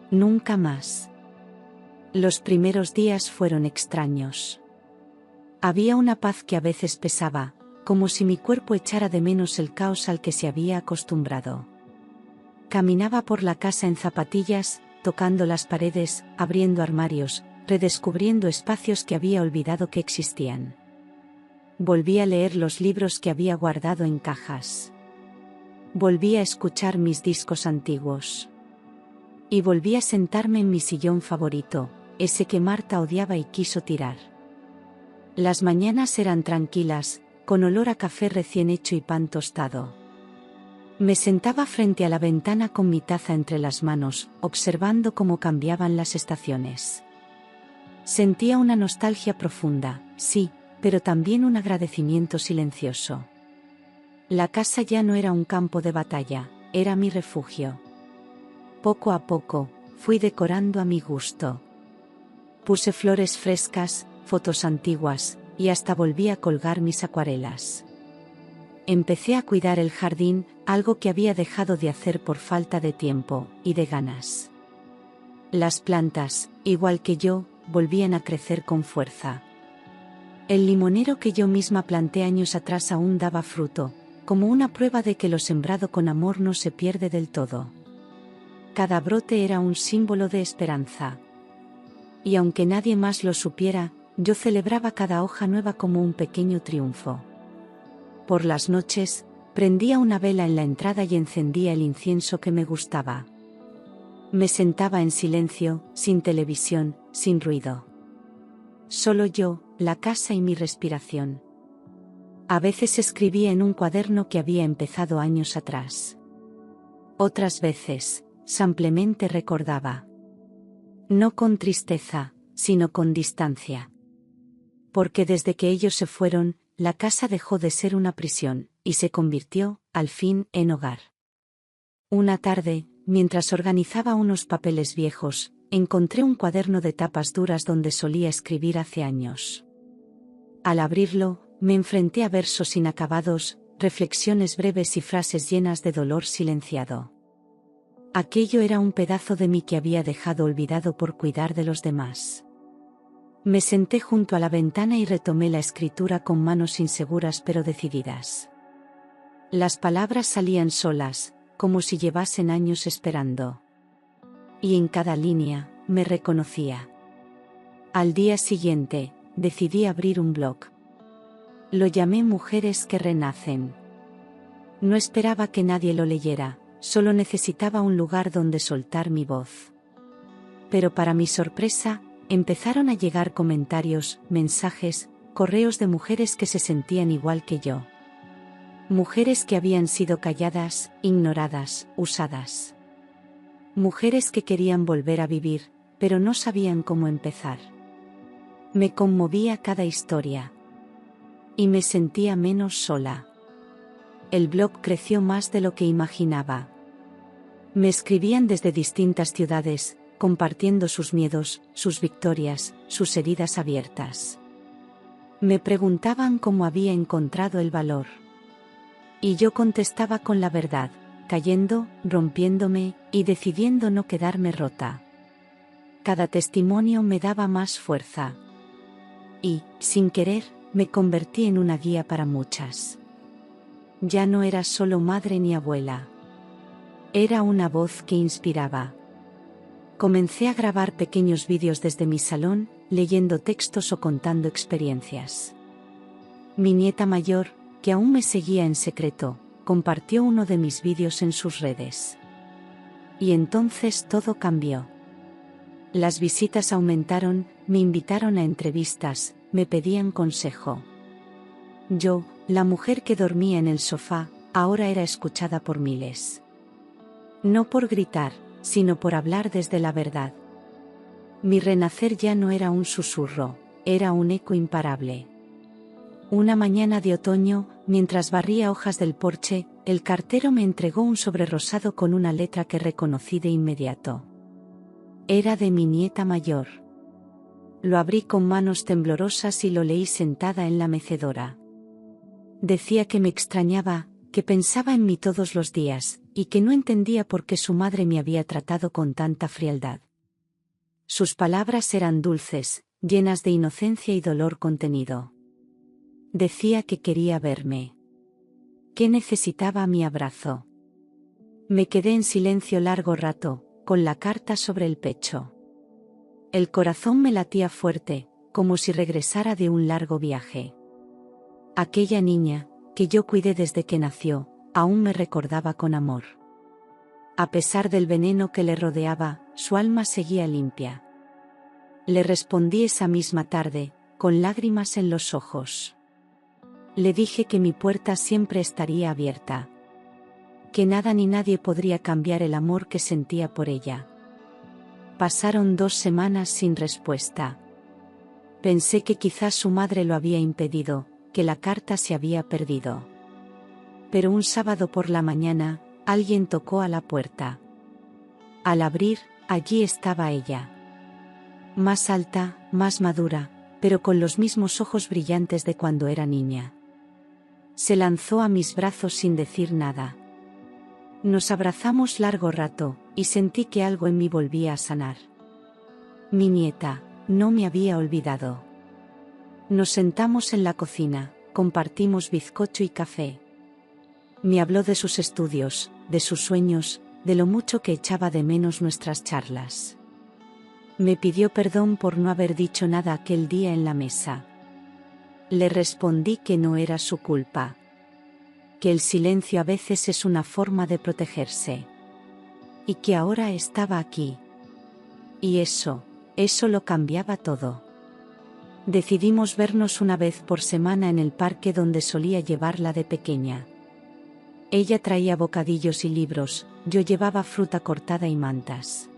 Nunca más. Los primeros días fueron extraños. Había una paz que a veces pesaba, como si mi cuerpo echara de menos el caos al que se había acostumbrado. Caminaba por la casa en zapatillas, tocando las paredes, abriendo armarios, redescubriendo espacios que había olvidado que existían. Volví a leer los libros que había guardado en cajas. Volví a escuchar mis discos antiguos. Y volví a sentarme en mi sillón favorito, ese que Marta odiaba y quiso tirar. Las mañanas eran tranquilas, con olor a café recién hecho y pan tostado. Me sentaba frente a la ventana con mi taza entre las manos, observando cómo cambiaban las estaciones. Sentía una nostalgia profunda, sí, pero también un agradecimiento silencioso. La casa ya no era un campo de batalla, era mi refugio. Poco a poco, fui decorando a mi gusto. Puse flores frescas, fotos antiguas, y hasta volví a colgar mis acuarelas. Empecé a cuidar el jardín, algo que había dejado de hacer por falta de tiempo y de ganas. Las plantas, igual que yo, volvían a crecer con fuerza. El limonero que yo misma planté años atrás aún daba fruto, como una prueba de que lo sembrado con amor no se pierde del todo. Cada brote era un símbolo de esperanza. Y aunque nadie más lo supiera, yo celebraba cada hoja nueva como un pequeño triunfo. Por las noches, prendía una vela en la entrada y encendía el incienso que me gustaba. Me sentaba en silencio, sin televisión, sin ruido. Solo yo, la casa y mi respiración. A veces escribía en un cuaderno que había empezado años atrás. Otras veces, simplemente recordaba. No con tristeza, sino con distancia. Porque desde que ellos se fueron, la casa dejó de ser una prisión, y se convirtió, al fin, en hogar. Una tarde, mientras organizaba unos papeles viejos, encontré un cuaderno de tapas duras donde solía escribir hace años. Al abrirlo, me enfrenté a versos inacabados, reflexiones breves y frases llenas de dolor silenciado. Aquello era un pedazo de mí que había dejado olvidado por cuidar de los demás. Me senté junto a la ventana y retomé la escritura con manos inseguras pero decididas. Las palabras salían solas, como si llevasen años esperando. Y en cada línea, me reconocía. Al día siguiente, decidí abrir un blog. Lo llamé Mujeres que Renacen. No esperaba que nadie lo leyera, solo necesitaba un lugar donde soltar mi voz. Pero para mi sorpresa, empezaron a llegar comentarios, mensajes, correos de mujeres que se sentían igual que yo. Mujeres que habían sido calladas, ignoradas, usadas. Mujeres que querían volver a vivir, pero no sabían cómo empezar. Me conmovía cada historia. Y me sentía menos sola. El blog creció más de lo que imaginaba. Me escribían desde distintas ciudades, compartiendo sus miedos, sus victorias, sus heridas abiertas. Me preguntaban cómo había encontrado el valor. Y yo contestaba con la verdad, cayendo, rompiéndome, y decidiendo no quedarme rota. Cada testimonio me daba más fuerza. Y, sin querer, me convertí en una guía para muchas. Ya no era solo madre ni abuela. Era una voz que inspiraba. Comencé a grabar pequeños vídeos desde mi salón, leyendo textos o contando experiencias. Mi nieta mayor, que aún me seguía en secreto, compartió uno de mis vídeos en sus redes. Y entonces todo cambió. Las visitas aumentaron, me invitaron a entrevistas, me pedían consejo. Yo, la mujer que dormía en el sofá, ahora era escuchada por miles. No por gritar, sino por hablar desde la verdad. Mi renacer ya no era un susurro, era un eco imparable. Una mañana de otoño, mientras barría hojas del porche, el cartero me entregó un sobre rosado con una letra que reconocí de inmediato. Era de mi nieta mayor. Lo abrí con manos temblorosas y lo leí sentada en la mecedora. Decía que me extrañaba, que pensaba en mí todos los días, y que no entendía por qué su madre me había tratado con tanta frialdad. Sus palabras eran dulces, llenas de inocencia y dolor contenido. Decía que quería verme. Que necesitaba mi abrazo. Me quedé en silencio largo rato, con la carta sobre el pecho. El corazón me latía fuerte, como si regresara de un largo viaje. Aquella niña, que yo cuidé desde que nació, aún me recordaba con amor. A pesar del veneno que le rodeaba, su alma seguía limpia. Le respondí esa misma tarde, con lágrimas en los ojos. Le dije que mi puerta siempre estaría abierta. Que nada ni nadie podría cambiar el amor que sentía por ella. Pasaron 2 semanas sin respuesta. Pensé que quizás su madre lo había impedido, que la carta se había perdido. Pero un sábado por la mañana, alguien tocó a la puerta. Al abrir, allí estaba ella. Más alta, más madura, pero con los mismos ojos brillantes de cuando era niña. Se lanzó a mis brazos sin decir nada. Nos abrazamos largo rato, y sentí que algo en mí volvía a sanar. Mi nieta, no me había olvidado. Nos sentamos en la cocina, compartimos bizcocho y café. Me habló de sus estudios, de sus sueños, de lo mucho que echaba de menos nuestras charlas. Me pidió perdón por no haber dicho nada aquel día en la mesa. Le respondí que no era su culpa. Que el silencio a veces es una forma de protegerse. Y que ahora estaba aquí. Y eso lo cambiaba todo. Decidimos vernos una vez por semana en el parque donde solía llevarla de pequeña. Ella traía bocadillos y libros, yo llevaba fruta cortada y mantas.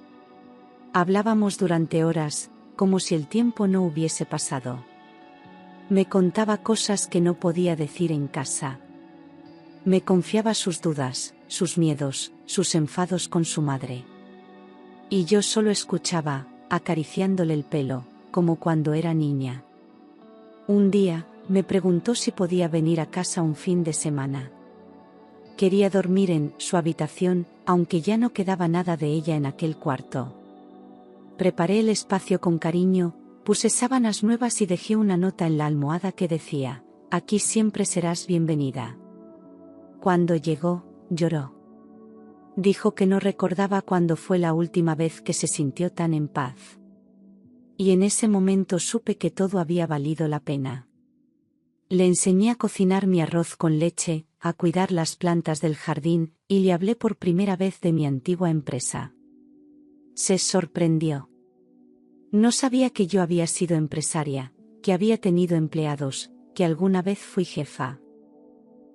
Hablábamos durante horas, como si el tiempo no hubiese pasado. Me contaba cosas que no podía decir en casa. Me confiaba sus dudas, sus miedos, sus enfados con su madre. Y yo solo escuchaba, acariciándole el pelo, como cuando era niña. Un día, me preguntó si podía venir a casa un fin de semana. Quería dormir en su habitación, aunque ya no quedaba nada de ella en aquel cuarto. Preparé el espacio con cariño, puse sábanas nuevas y dejé una nota en la almohada que decía: aquí siempre serás bienvenida. Cuando llegó, lloró. Dijo que no recordaba cuándo fue la última vez que se sintió tan en paz. Y en ese momento supe que todo había valido la pena. Le enseñé a cocinar mi arroz con leche, a cuidar las plantas del jardín, y le hablé por primera vez de mi antigua empresa. Se sorprendió. No sabía que yo había sido empresaria, que había tenido empleados, que alguna vez fui jefa.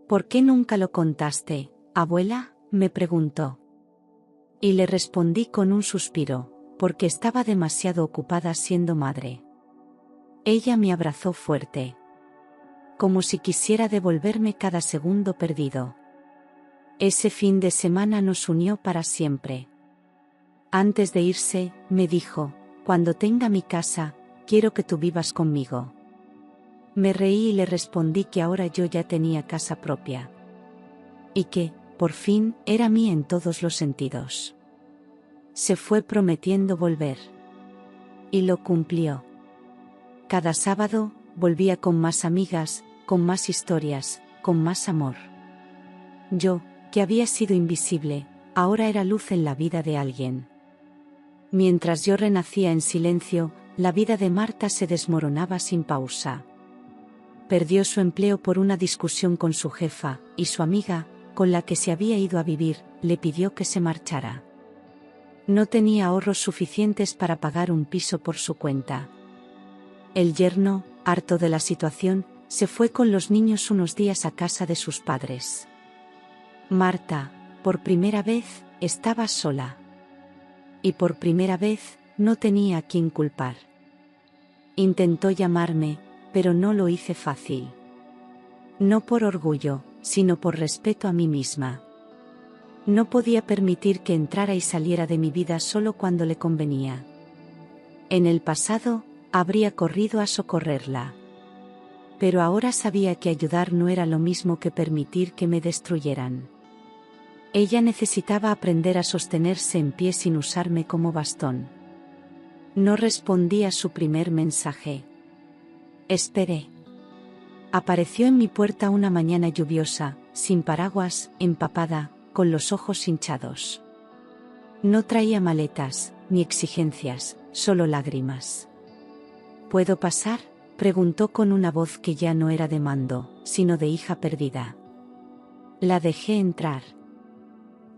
¿Por qué nunca lo contaste, abuela?, me preguntó. Y le respondí con un suspiro, porque estaba demasiado ocupada siendo madre. Ella me abrazó fuerte. Como si quisiera devolverme cada segundo perdido. Ese fin de semana nos unió para siempre. Antes de irse, me dijo: cuando tenga mi casa, quiero que tú vivas conmigo. Me reí y le respondí que ahora yo ya tenía casa propia. Y que, por fin, era mía en todos los sentidos. Se fue prometiendo volver. Y lo cumplió. Cada sábado, volvía con más amigas, con más historias, con más amor. Yo, que había sido invisible, ahora era luz en la vida de alguien. Mientras yo renacía en silencio, la vida de Marta se desmoronaba sin pausa. Perdió su empleo por una discusión con su jefa, y su amiga, con la que se había ido a vivir, le pidió que se marchara. No tenía ahorros suficientes para pagar un piso por su cuenta. El yerno, harto de la situación, se fue con los niños unos días a casa de sus padres. Marta, por primera vez, estaba sola. Y por primera vez, no tenía a quién culpar. Intentó llamarme, pero no lo hice fácil. No por orgullo, sino por respeto a mí misma. No podía permitir que entrara y saliera de mi vida solo cuando le convenía. En el pasado, habría corrido a socorrerla. Pero ahora sabía que ayudar no era lo mismo que permitir que me destruyeran. Ella necesitaba aprender a sostenerse en pie sin usarme como bastón. No respondí a su primer mensaje. Esperé. Apareció en mi puerta una mañana lluviosa, sin paraguas, empapada, con los ojos hinchados. No traía maletas, ni exigencias, solo lágrimas. ¿Puedo pasar?, preguntó con una voz que ya no era de mando, sino de hija perdida. La dejé entrar.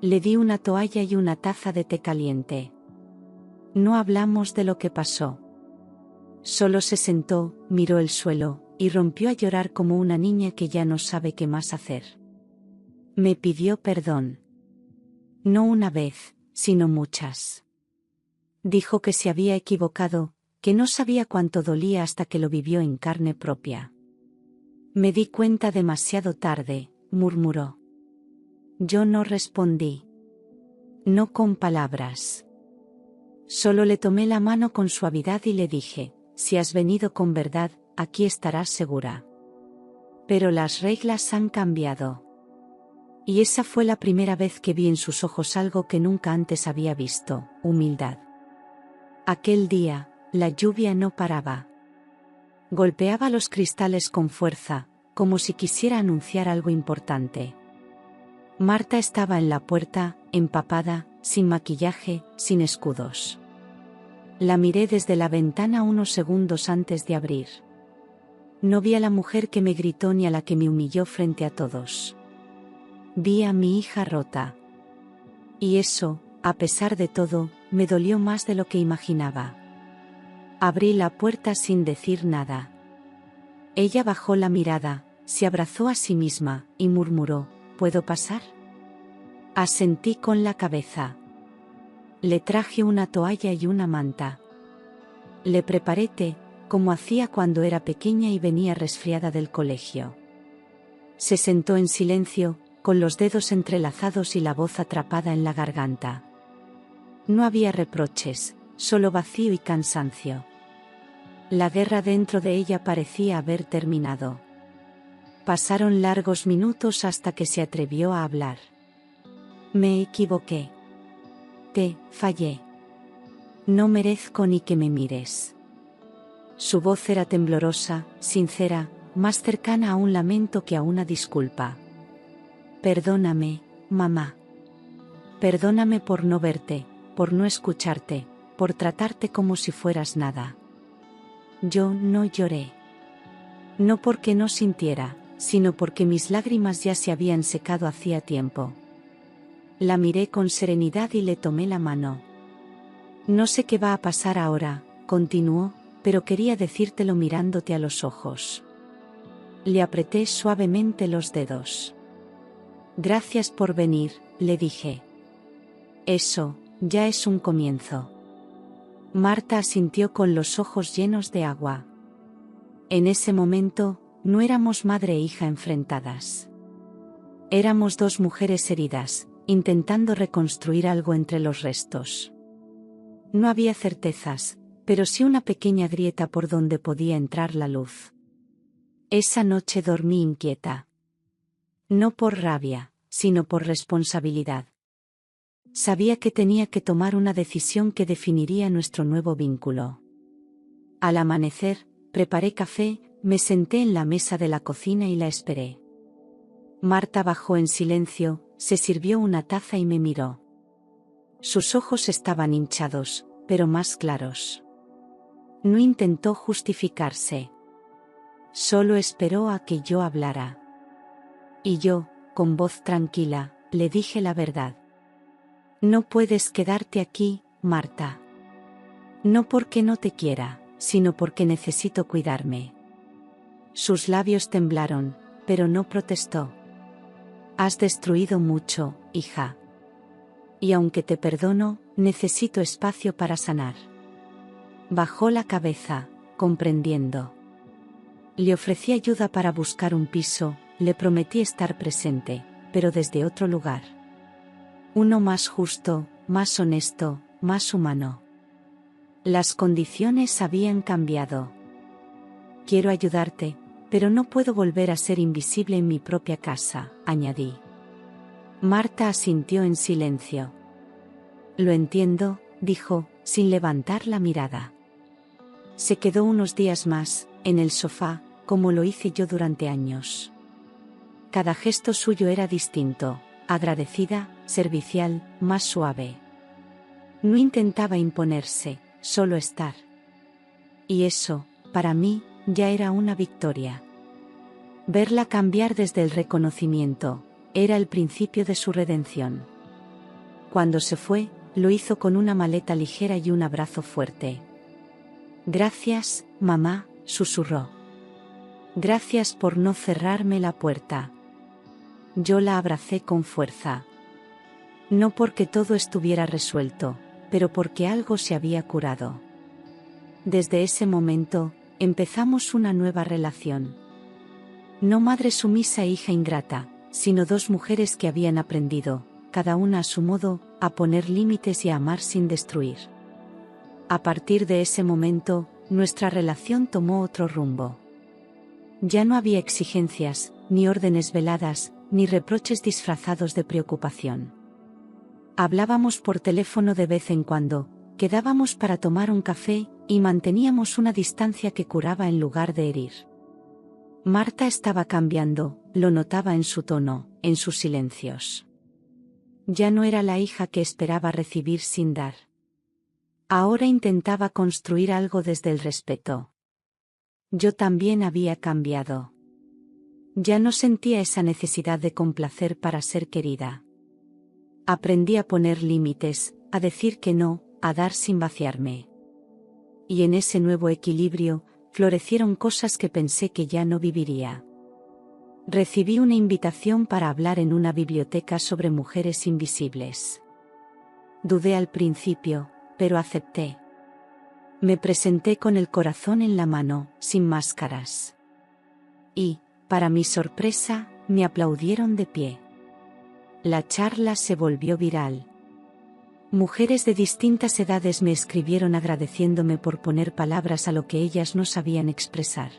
Le di una toalla y una taza de té caliente. No hablamos de lo que pasó. Solo se sentó, miró el suelo, y rompió a llorar como una niña que ya no sabe qué más hacer. Me pidió perdón. No una vez, sino muchas. Dijo que se había equivocado, que no sabía cuánto dolía hasta que lo vivió en carne propia. Me di cuenta demasiado tarde, murmuró. Yo no respondí. No con palabras. Solo le tomé la mano con suavidad y le dije, si has venido con verdad, aquí estarás segura. Pero las reglas han cambiado. Y esa fue la primera vez que vi en sus ojos algo que nunca antes había visto, humildad. Aquel día, la lluvia no paraba. Golpeaba los cristales con fuerza, como si quisiera anunciar algo importante. Marta estaba en la puerta, empapada, sin maquillaje, sin escudos. La miré desde la ventana unos segundos antes de abrir. No vi a la mujer que me gritó ni a la que me humilló frente a todos. Vi a mi hija rota. Y eso, a pesar de todo, me dolió más de lo que imaginaba. Abrí la puerta sin decir nada. Ella bajó la mirada, se abrazó a sí misma, y murmuró, ¿puedo pasar? Asentí con la cabeza. Le traje una toalla y una manta. Le preparé té, como hacía cuando era pequeña y venía resfriada del colegio. Se sentó en silencio, con los dedos entrelazados y la voz atrapada en la garganta. No había reproches, solo vacío y cansancio. La guerra dentro de ella parecía haber terminado. Pasaron largos minutos hasta que se atrevió a hablar. Me equivoqué. Te fallé. No merezco ni que me mires. Su voz era temblorosa, sincera, más cercana a un lamento que a una disculpa. Perdóname, mamá. Perdóname por no verte, por no escucharte, por tratarte como si fueras nada. Yo no lloré. No porque no sintiera, sino porque mis lágrimas ya se habían secado hacía tiempo. La miré con serenidad y le tomé la mano. No sé qué va a pasar ahora, continuó, pero quería decírtelo mirándote a los ojos. Le apreté suavemente los dedos. Gracias por venir, le dije. Eso, ya es un comienzo. Marta asintió con los ojos llenos de agua. En ese momento, no éramos madre e hija enfrentadas. Éramos dos mujeres heridas, intentando reconstruir algo entre los restos. No había certezas, pero sí una pequeña grieta por donde podía entrar la luz. Esa noche dormí inquieta. No por rabia, sino por responsabilidad. Sabía que tenía que tomar una decisión que definiría nuestro nuevo vínculo. Al amanecer, preparé café, me senté en la mesa de la cocina y la esperé. Marta bajó en silencio, se sirvió una taza y me miró. Sus ojos estaban hinchados, pero más claros. No intentó justificarse. Solo esperó a que yo hablara. Y yo, con voz tranquila, le dije la verdad. No puedes quedarte aquí, Marta. No porque no te quiera, sino porque necesito cuidarme. Sus labios temblaron, pero no protestó. Has destruido mucho, hija. Y aunque te perdono, necesito espacio para sanar. Bajó la cabeza, comprendiendo. Le ofrecí ayuda para buscar un piso, le prometí estar presente, pero desde otro lugar. Uno más justo, más honesto, más humano. Las condiciones habían cambiado. Quiero ayudarte, pero no puedo volver a ser invisible en mi propia casa, añadí. Marta asintió en silencio. Lo entiendo, dijo, sin levantar la mirada. Se quedó unos días más, en el sofá, como lo hice yo durante años. Cada gesto suyo era distinto, agradecida, servicial, más suave. No intentaba imponerse, solo estar. Y eso, para mí, ya era una victoria. Verla cambiar desde el reconocimiento, era el principio de su redención. Cuando se fue, lo hizo con una maleta ligera y un abrazo fuerte. Gracias, mamá, susurró. Gracias por no cerrarme la puerta. Yo la abracé con fuerza. No porque todo estuviera resuelto, pero porque algo se había curado. Desde ese momento, empezamos una nueva relación. No madre sumisa e hija ingrata, sino dos mujeres que habían aprendido, cada una a su modo, a poner límites y a amar sin destruir. A partir de ese momento, nuestra relación tomó otro rumbo. Ya no había exigencias, ni órdenes veladas, ni reproches disfrazados de preocupación. Hablábamos por teléfono de vez en cuando, quedábamos para tomar un café, y manteníamos una distancia que curaba en lugar de herir. Marta estaba cambiando, lo notaba en su tono, en sus silencios. Ya no era la hija que esperaba recibir sin dar. Ahora intentaba construir algo desde el respeto. Yo también había cambiado. Ya no sentía esa necesidad de complacer para ser querida. Aprendí a poner límites, a decir que no, a dar sin vaciarme. Y en ese nuevo equilibrio, florecieron cosas que pensé que ya no viviría. Recibí una invitación para hablar en una biblioteca sobre mujeres invisibles. Dudé al principio, pero acepté. Me presenté con el corazón en la mano, sin máscaras. Y, para mi sorpresa, me aplaudieron de pie. La charla se volvió viral. Mujeres de distintas edades me escribieron agradeciéndome por poner palabras a lo que ellas no sabían expresar.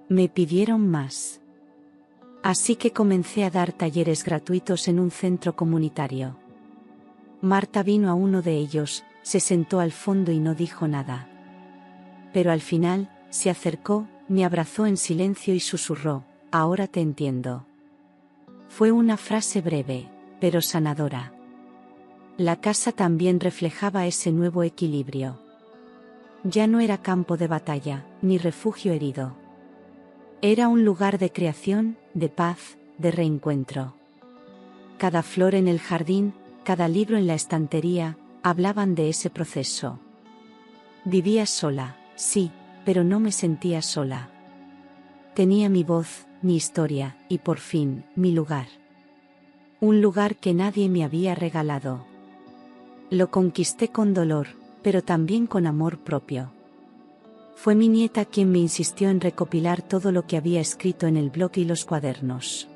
Me pidieron más. Así que comencé a dar talleres gratuitos en un centro comunitario. Marta vino a uno de ellos, se sentó al fondo y no dijo nada. Pero al final, se acercó, me abrazó en silencio y susurró, «Ahora te entiendo». Fue una frase breve, pero sanadora. La casa también reflejaba ese nuevo equilibrio. Ya no era campo de batalla, ni refugio herido. Era un lugar de creación, de paz, de reencuentro. Cada flor en el jardín, cada libro en la estantería, hablaban de ese proceso. Vivía sola, sí, pero no me sentía sola. Tenía mi voz, mi historia, y por fin, mi lugar. Un lugar que nadie me había regalado. Lo conquisté con dolor, pero también con amor propio. Fue mi nieta quien me insistió en recopilar todo lo que había escrito en el blog y los cuadernos.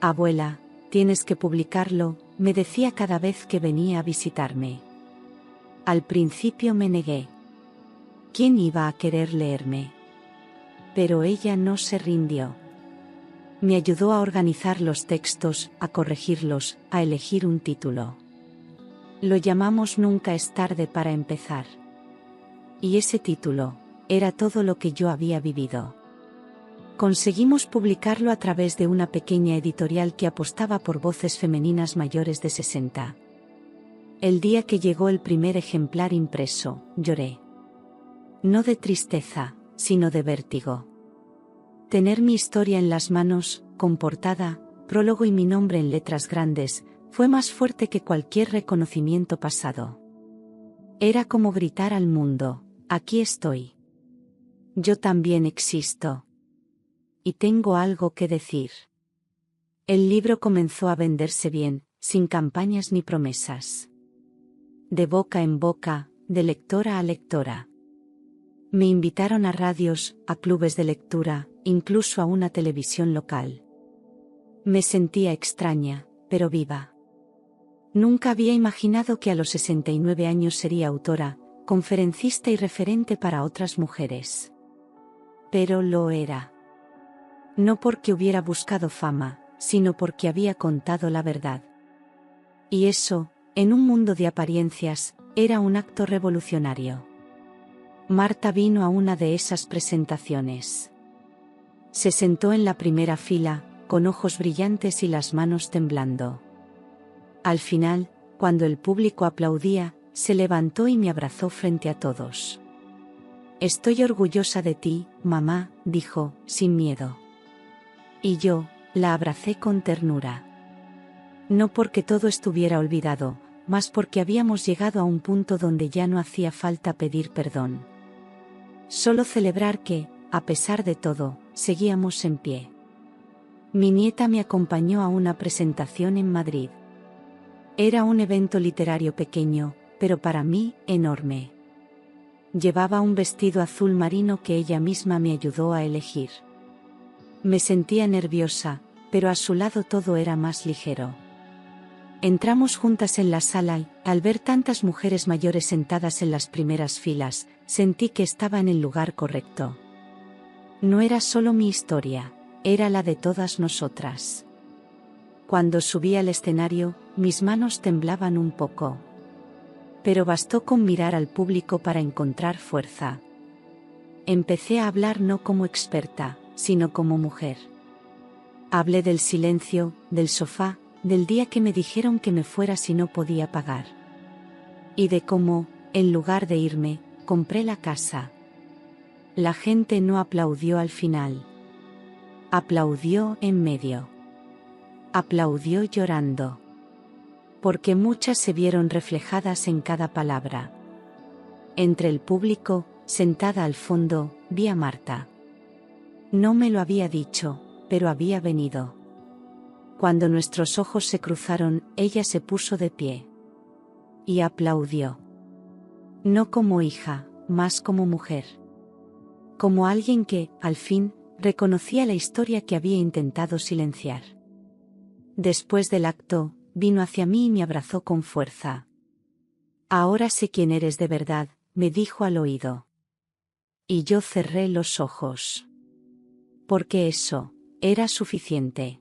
«Abuela, tienes que publicarlo», me decía cada vez que venía a visitarme. Al principio me negué. ¿Quién iba a querer leerme? Pero ella no se rindió. Me ayudó a organizar los textos, a corregirlos, a elegir un título. Lo llamamos Nunca es tarde para empezar. Y ese título, era todo lo que yo había vivido. Conseguimos publicarlo a través de una pequeña editorial que apostaba por voces femeninas mayores de 60. El día que llegó el primer ejemplar impreso, lloré. No de tristeza, sino de vértigo. Tener mi historia en las manos, con portada, prólogo y mi nombre en letras grandes, fue más fuerte que cualquier reconocimiento pasado. Era como gritar al mundo, «Aquí estoy. Yo también existo. Y tengo algo que decir». El libro comenzó a venderse bien, sin campañas ni promesas. De boca en boca, de lectora a lectora. Me invitaron a radios, a clubes de lectura, incluso a una televisión local. Me sentía extraña, pero viva. Nunca había imaginado que a los 69 años sería autora, conferencista y referente para otras mujeres. Pero lo era. No porque hubiera buscado fama, sino porque había contado la verdad. Y eso, en un mundo de apariencias, era un acto revolucionario. Marta vino a una de esas presentaciones. Se sentó en la primera fila, con ojos brillantes y las manos temblando. Al final, cuando el público aplaudía, se levantó y me abrazó frente a todos. «Estoy orgullosa de ti, mamá», dijo, sin miedo. Y yo, la abracé con ternura. No porque todo estuviera olvidado, mas porque habíamos llegado a un punto donde ya no hacía falta pedir perdón. Solo celebrar que, a pesar de todo, seguíamos en pie. Mi nieta me acompañó a una presentación en Madrid. Era un evento literario pequeño, pero para mí, enorme. Llevaba un vestido azul marino que ella misma me ayudó a elegir. Me sentía nerviosa, pero a su lado todo era más ligero. Entramos juntas en la sala y, al ver tantas mujeres mayores sentadas en las primeras filas, sentí que estaba en el lugar correcto. No era solo mi historia, era la de todas nosotras. Cuando subí al escenario, mis manos temblaban un poco. Pero bastó con mirar al público para encontrar fuerza. Empecé a hablar no como experta, sino como mujer. Hablé del silencio, del sofá, del día que me dijeron que me fuera si no podía pagar. Y de cómo, en lugar de irme, compré la casa. La gente no aplaudió al final. Aplaudió en medio. Aplaudió llorando. Porque muchas se vieron reflejadas en cada palabra. Entre el público, sentada al fondo, vi a Marta. No me lo había dicho, pero había venido. Cuando nuestros ojos se cruzaron, ella se puso de pie. Y aplaudió. No como hija, más como mujer. Como alguien que, al fin, reconocía la historia que había intentado silenciar. Después del acto, vino hacia mí y me abrazó con fuerza. «Ahora sé quién eres de verdad», me dijo al oído. Y yo cerré los ojos. Porque eso, era suficiente.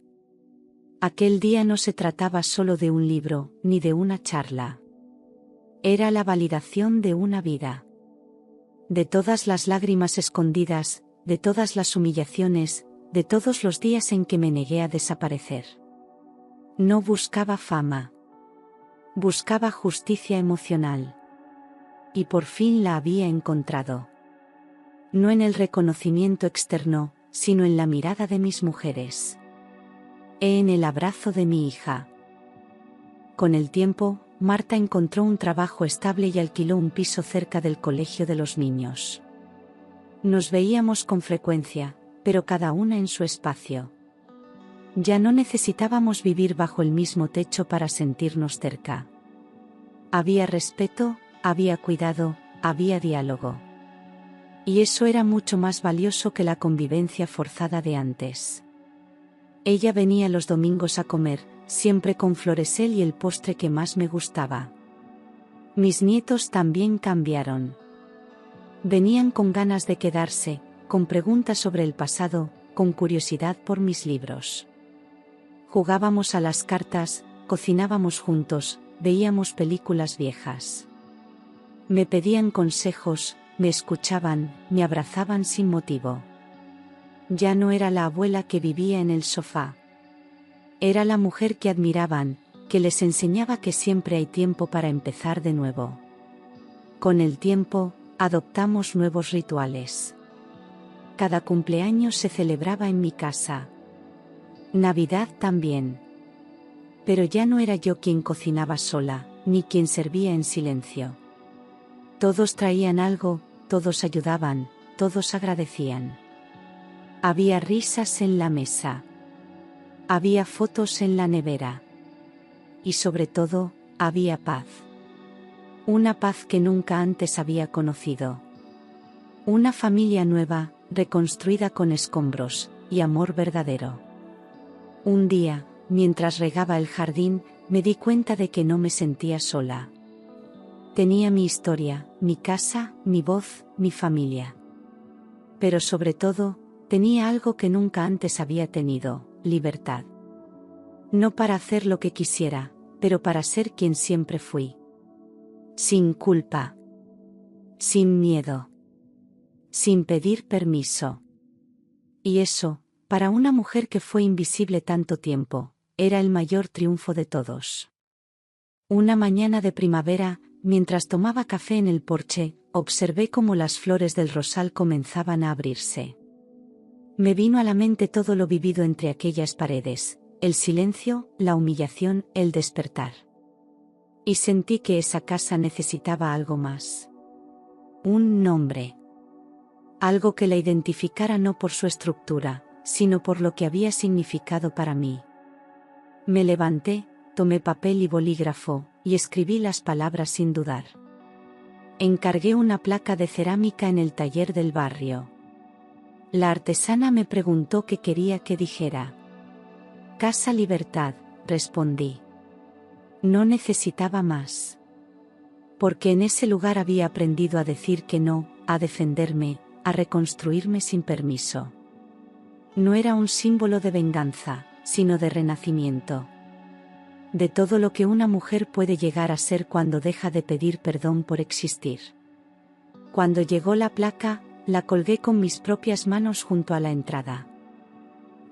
Aquel día no se trataba solo de un libro, ni de una charla. Era la validación de una vida. De todas las lágrimas escondidas, de todas las humillaciones, de todos los días en que me negué a desaparecer. No buscaba fama. Buscaba justicia emocional. Y por fin la había encontrado. No en el reconocimiento externo, sino en la mirada de mis mujeres. En el abrazo de mi hija. Con el tiempo, Marta encontró un trabajo estable y alquiló un piso cerca del colegio de los niños. Nos veíamos con frecuencia, pero cada una en su espacio. Ya no necesitábamos vivir bajo el mismo techo para sentirnos cerca. Había respeto, había cuidado, había diálogo. Y eso era mucho más valioso que la convivencia forzada de antes. Ella venía los domingos a comer, siempre con floresel y el postre que más me gustaba. Mis nietos también cambiaron. Venían con ganas de quedarse, con preguntas sobre el pasado, con curiosidad por mis libros. Jugábamos a las cartas, cocinábamos juntos, veíamos películas viejas. Me pedían consejos, me escuchaban, me abrazaban sin motivo. Ya no era la abuela que vivía en el sofá. Era la mujer que admiraban, que les enseñaba que siempre hay tiempo para empezar de nuevo. Con el tiempo, adoptamos nuevos rituales. Cada cumpleaños se celebraba en mi casa. Navidad también. Pero ya no era yo quien cocinaba sola, ni quien servía en silencio. Todos traían algo, todos ayudaban, todos agradecían. Había risas en la mesa. Había fotos en la nevera. Y sobre todo, había paz. Una paz que nunca antes había conocido. Una familia nueva, reconstruida con escombros, y amor verdadero. Un día, mientras regaba el jardín, me di cuenta de que no me sentía sola. Tenía mi historia, mi casa, mi voz, mi familia. Pero sobre todo, tenía algo que nunca antes había tenido: libertad. No para hacer lo que quisiera, pero para ser quien siempre fui. Sin culpa. Sin miedo. Sin pedir permiso. Y eso, para una mujer que fue invisible tanto tiempo, era el mayor triunfo de todos. Una mañana de primavera, mientras tomaba café en el porche, observé cómo las flores del rosal comenzaban a abrirse. Me vino a la mente todo lo vivido entre aquellas paredes, el silencio, la humillación, el despertar. Y sentí que esa casa necesitaba algo más. Un nombre. Algo que la identificara no por su estructura, sino por lo que había significado para mí. Me levanté, tomé papel y bolígrafo, y escribí las palabras sin dudar. Encargué una placa de cerámica en el taller del barrio. La artesana me preguntó qué quería que dijera. Casa Libertad, respondí. No necesitaba más. Porque en ese lugar había aprendido a decir que no, a defenderme, a reconstruirme sin permiso. No era un símbolo de venganza, sino de renacimiento. De todo lo que una mujer puede llegar a ser cuando deja de pedir perdón por existir. Cuando llegó la placa, la colgué con mis propias manos junto a la entrada.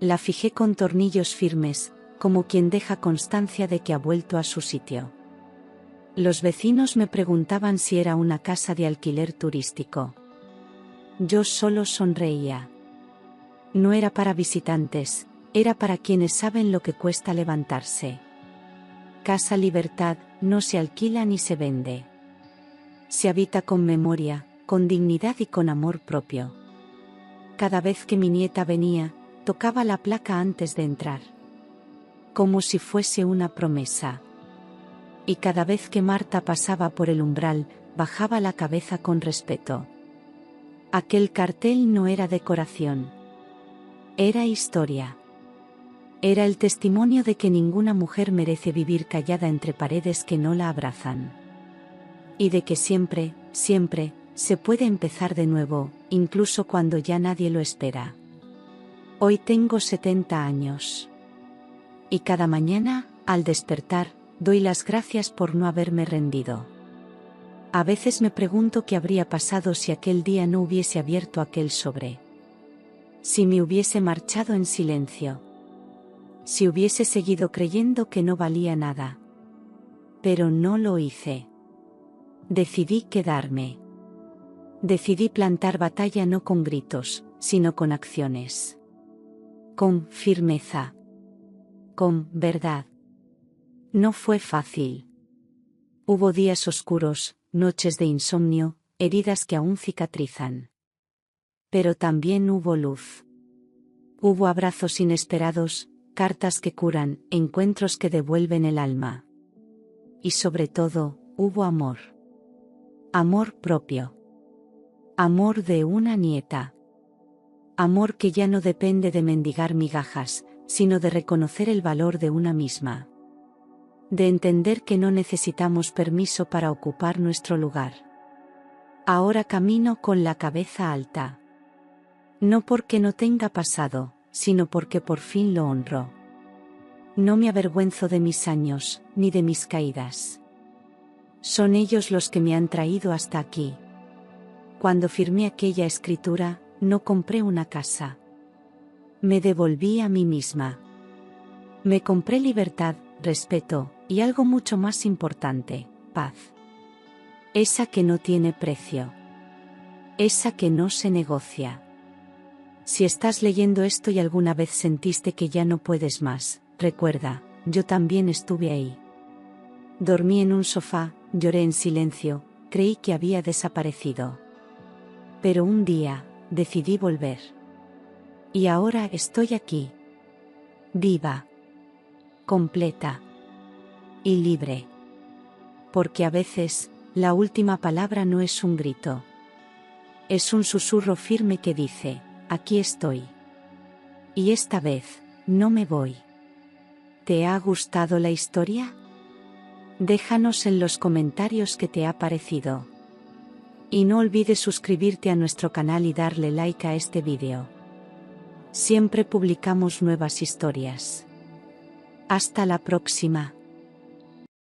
La fijé con tornillos firmes, como quien deja constancia de que ha vuelto a su sitio. Los vecinos me preguntaban si era una casa de alquiler turístico. Yo solo sonreía. No era para visitantes, era para quienes saben lo que cuesta levantarse. Casa Libertad no se alquila ni se vende. Se habita con memoria, con dignidad y con amor propio. Cada vez que mi nieta venía, tocaba la placa antes de entrar. Como si fuese una promesa. Y cada vez que Marta pasaba por el umbral, bajaba la cabeza con respeto. Aquel cartel no era decoración. Era historia. Era el testimonio de que ninguna mujer merece vivir callada entre paredes que no la abrazan. Y de que siempre, siempre, se puede empezar de nuevo, incluso cuando ya nadie lo espera. Hoy tengo 70 años. Y cada mañana, al despertar, doy las gracias por no haberme rendido. A veces me pregunto qué habría pasado si aquel día no hubiese abierto aquel sobre. Si me hubiese marchado en silencio. Si hubiese seguido creyendo que no valía nada. Pero no lo hice. Decidí quedarme. Decidí plantar batalla no con gritos, sino con acciones. Con firmeza. Con verdad. No fue fácil. Hubo días oscuros, noches de insomnio, heridas que aún cicatrizan. Pero también hubo luz. Hubo abrazos inesperados, cartas que curan, encuentros que devuelven el alma. Y sobre todo, hubo amor. Amor propio. Amor de una nieta. Amor que ya no depende de mendigar migajas, sino de reconocer el valor de una misma. De entender que no necesitamos permiso para ocupar nuestro lugar. Ahora camino con la cabeza alta. No porque no tenga pasado, sino porque por fin lo honro. No me avergüenzo de mis años, ni de mis caídas. Son ellos los que me han traído hasta aquí. Cuando firmé aquella escritura, no compré una casa. Me devolví a mí misma. Me compré libertad, respeto, y algo mucho más importante, paz. Esa que no tiene precio. Esa que no se negocia. Si estás leyendo esto y alguna vez sentiste que ya no puedes más, recuerda, yo también estuve ahí. Dormí en un sofá, lloré en silencio, creí que había desaparecido. Pero un día, decidí volver. Y ahora estoy aquí. Viva. Completa. Y libre. Porque a veces, La última palabra no es un grito. Es un susurro firme que dice, aquí estoy. Y esta vez, no me voy. ¿Te ha gustado la historia? Déjanos en los comentarios qué te ha parecido. Y no olvides suscribirte a nuestro canal y darle like a este vídeo. Siempre publicamos nuevas historias. Hasta la próxima.